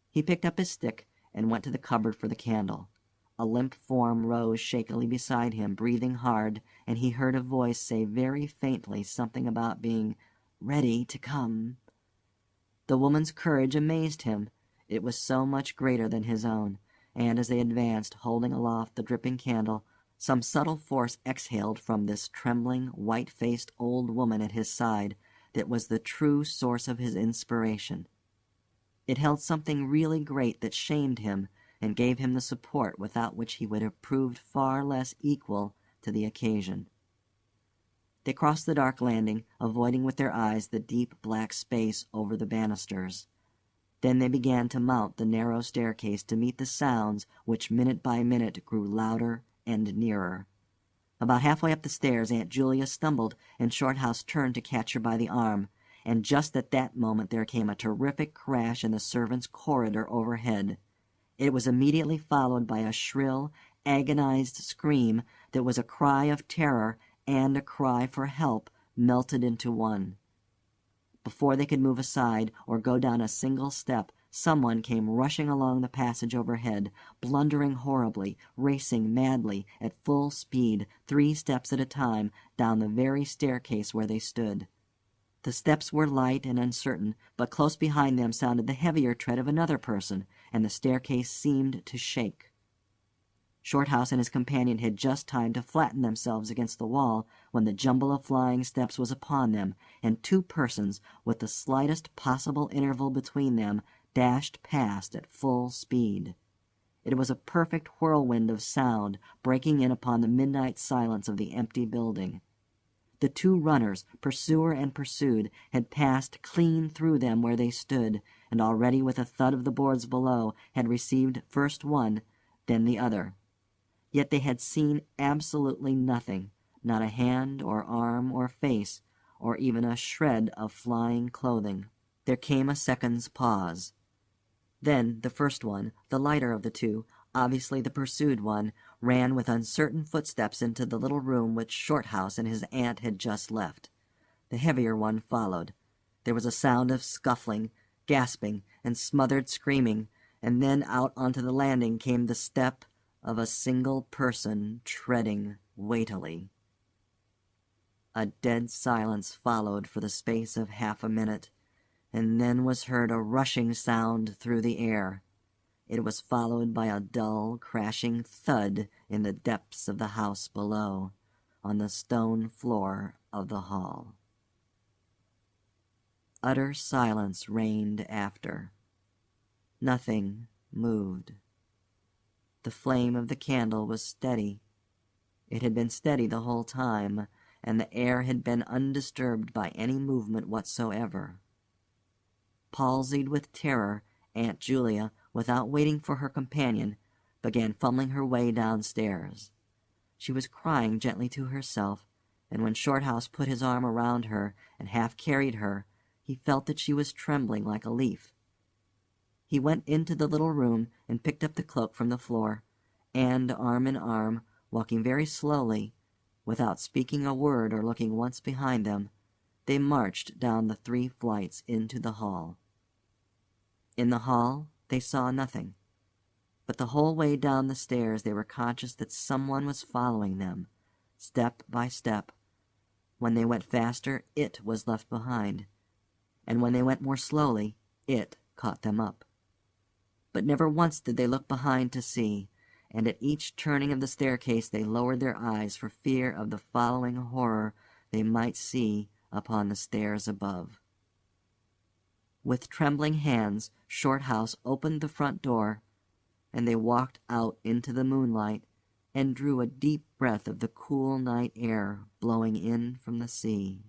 He picked up his stick and went to the cupboard for the candle. A limp form rose shakily beside him, breathing hard, and he heard a voice say very faintly something about being ready to come. The woman's courage amazed him. It was so much greater than his own, and as they advanced, holding aloft the dripping candle, some subtle force exhaled from this trembling, white-faced old woman at his side that was the true source of his inspiration. It held something really great that shamed him and gave him the support without which he would have proved far less equal to the occasion. They crossed the dark landing, avoiding with their eyes the deep black space over the banisters. Then they began to mount the narrow staircase to meet the sounds which minute by minute grew louder and nearer. About halfway up the stairs Aunt Julia stumbled, and Shorthouse turned to catch her by the arm. and just at that moment there came a terrific crash in the servants' corridor overhead. It was immediately followed by a shrill, agonized scream that was a cry of terror and a cry for help melted into one. Before they could move aside or go down a single step, someone came rushing along the passage overhead, blundering horribly, racing madly, at full speed, 3 steps at a time, down the very staircase where they stood. The steps were light and uncertain, but close behind them sounded the heavier tread of another person, and the staircase seemed to shake. Shorthouse and his companion had just time to flatten themselves against the wall when the jumble of flying steps was upon them, and 2 persons, with the slightest possible interval between them, dashed past at full speed. It was a perfect whirlwind of sound breaking in upon the midnight silence of the empty building. The 2 runners, pursuer and pursued, had passed clean through them where they stood, and already with a thud of the boards below had received first one, then the other. Yet they had seen absolutely nothing, not a hand or arm or face, or even a shred of flying clothing. There came a second's pause. Then the first one, the lighter of the 2, obviously the pursued one, ran with uncertain footsteps into the little room which Shorthouse and his aunt had just left. The heavier one followed. There was a sound of scuffling, gasping, and smothered screaming, and then out onto the landing came the step of a single person treading weightily. A dead silence followed for the space of half a minute, and then was heard a rushing sound through the air. It was followed by a dull, crashing thud in the depths of the house below, on the stone floor of the hall. Utter silence reigned after. Nothing moved. The flame of the candle was steady. It had been steady the whole time, and the air had been undisturbed by any movement whatsoever. Palsied with terror, Aunt Julia, without waiting for her companion, began fumbling her way downstairs. She was crying gently to herself, and when Shorthouse put his arm around her and half carried her, he felt that she was trembling like a leaf. He went into the little room and picked up the cloak from the floor, and, arm in arm, walking very slowly, without speaking a word or looking once behind them, they marched down the 3 flights into the hall. In the hall they saw nothing, but the whole way down the stairs they were conscious that someone was following them, step by step. When they went faster, it was left behind, and when they went more slowly, it caught them up. But never once did they look behind to see, and at each turning of the staircase they lowered their eyes for fear of the following horror they might see upon the stairs above. With trembling hands, Shorthouse opened the front door, and they walked out into the moonlight and drew a deep breath of the cool night air blowing in from the sea.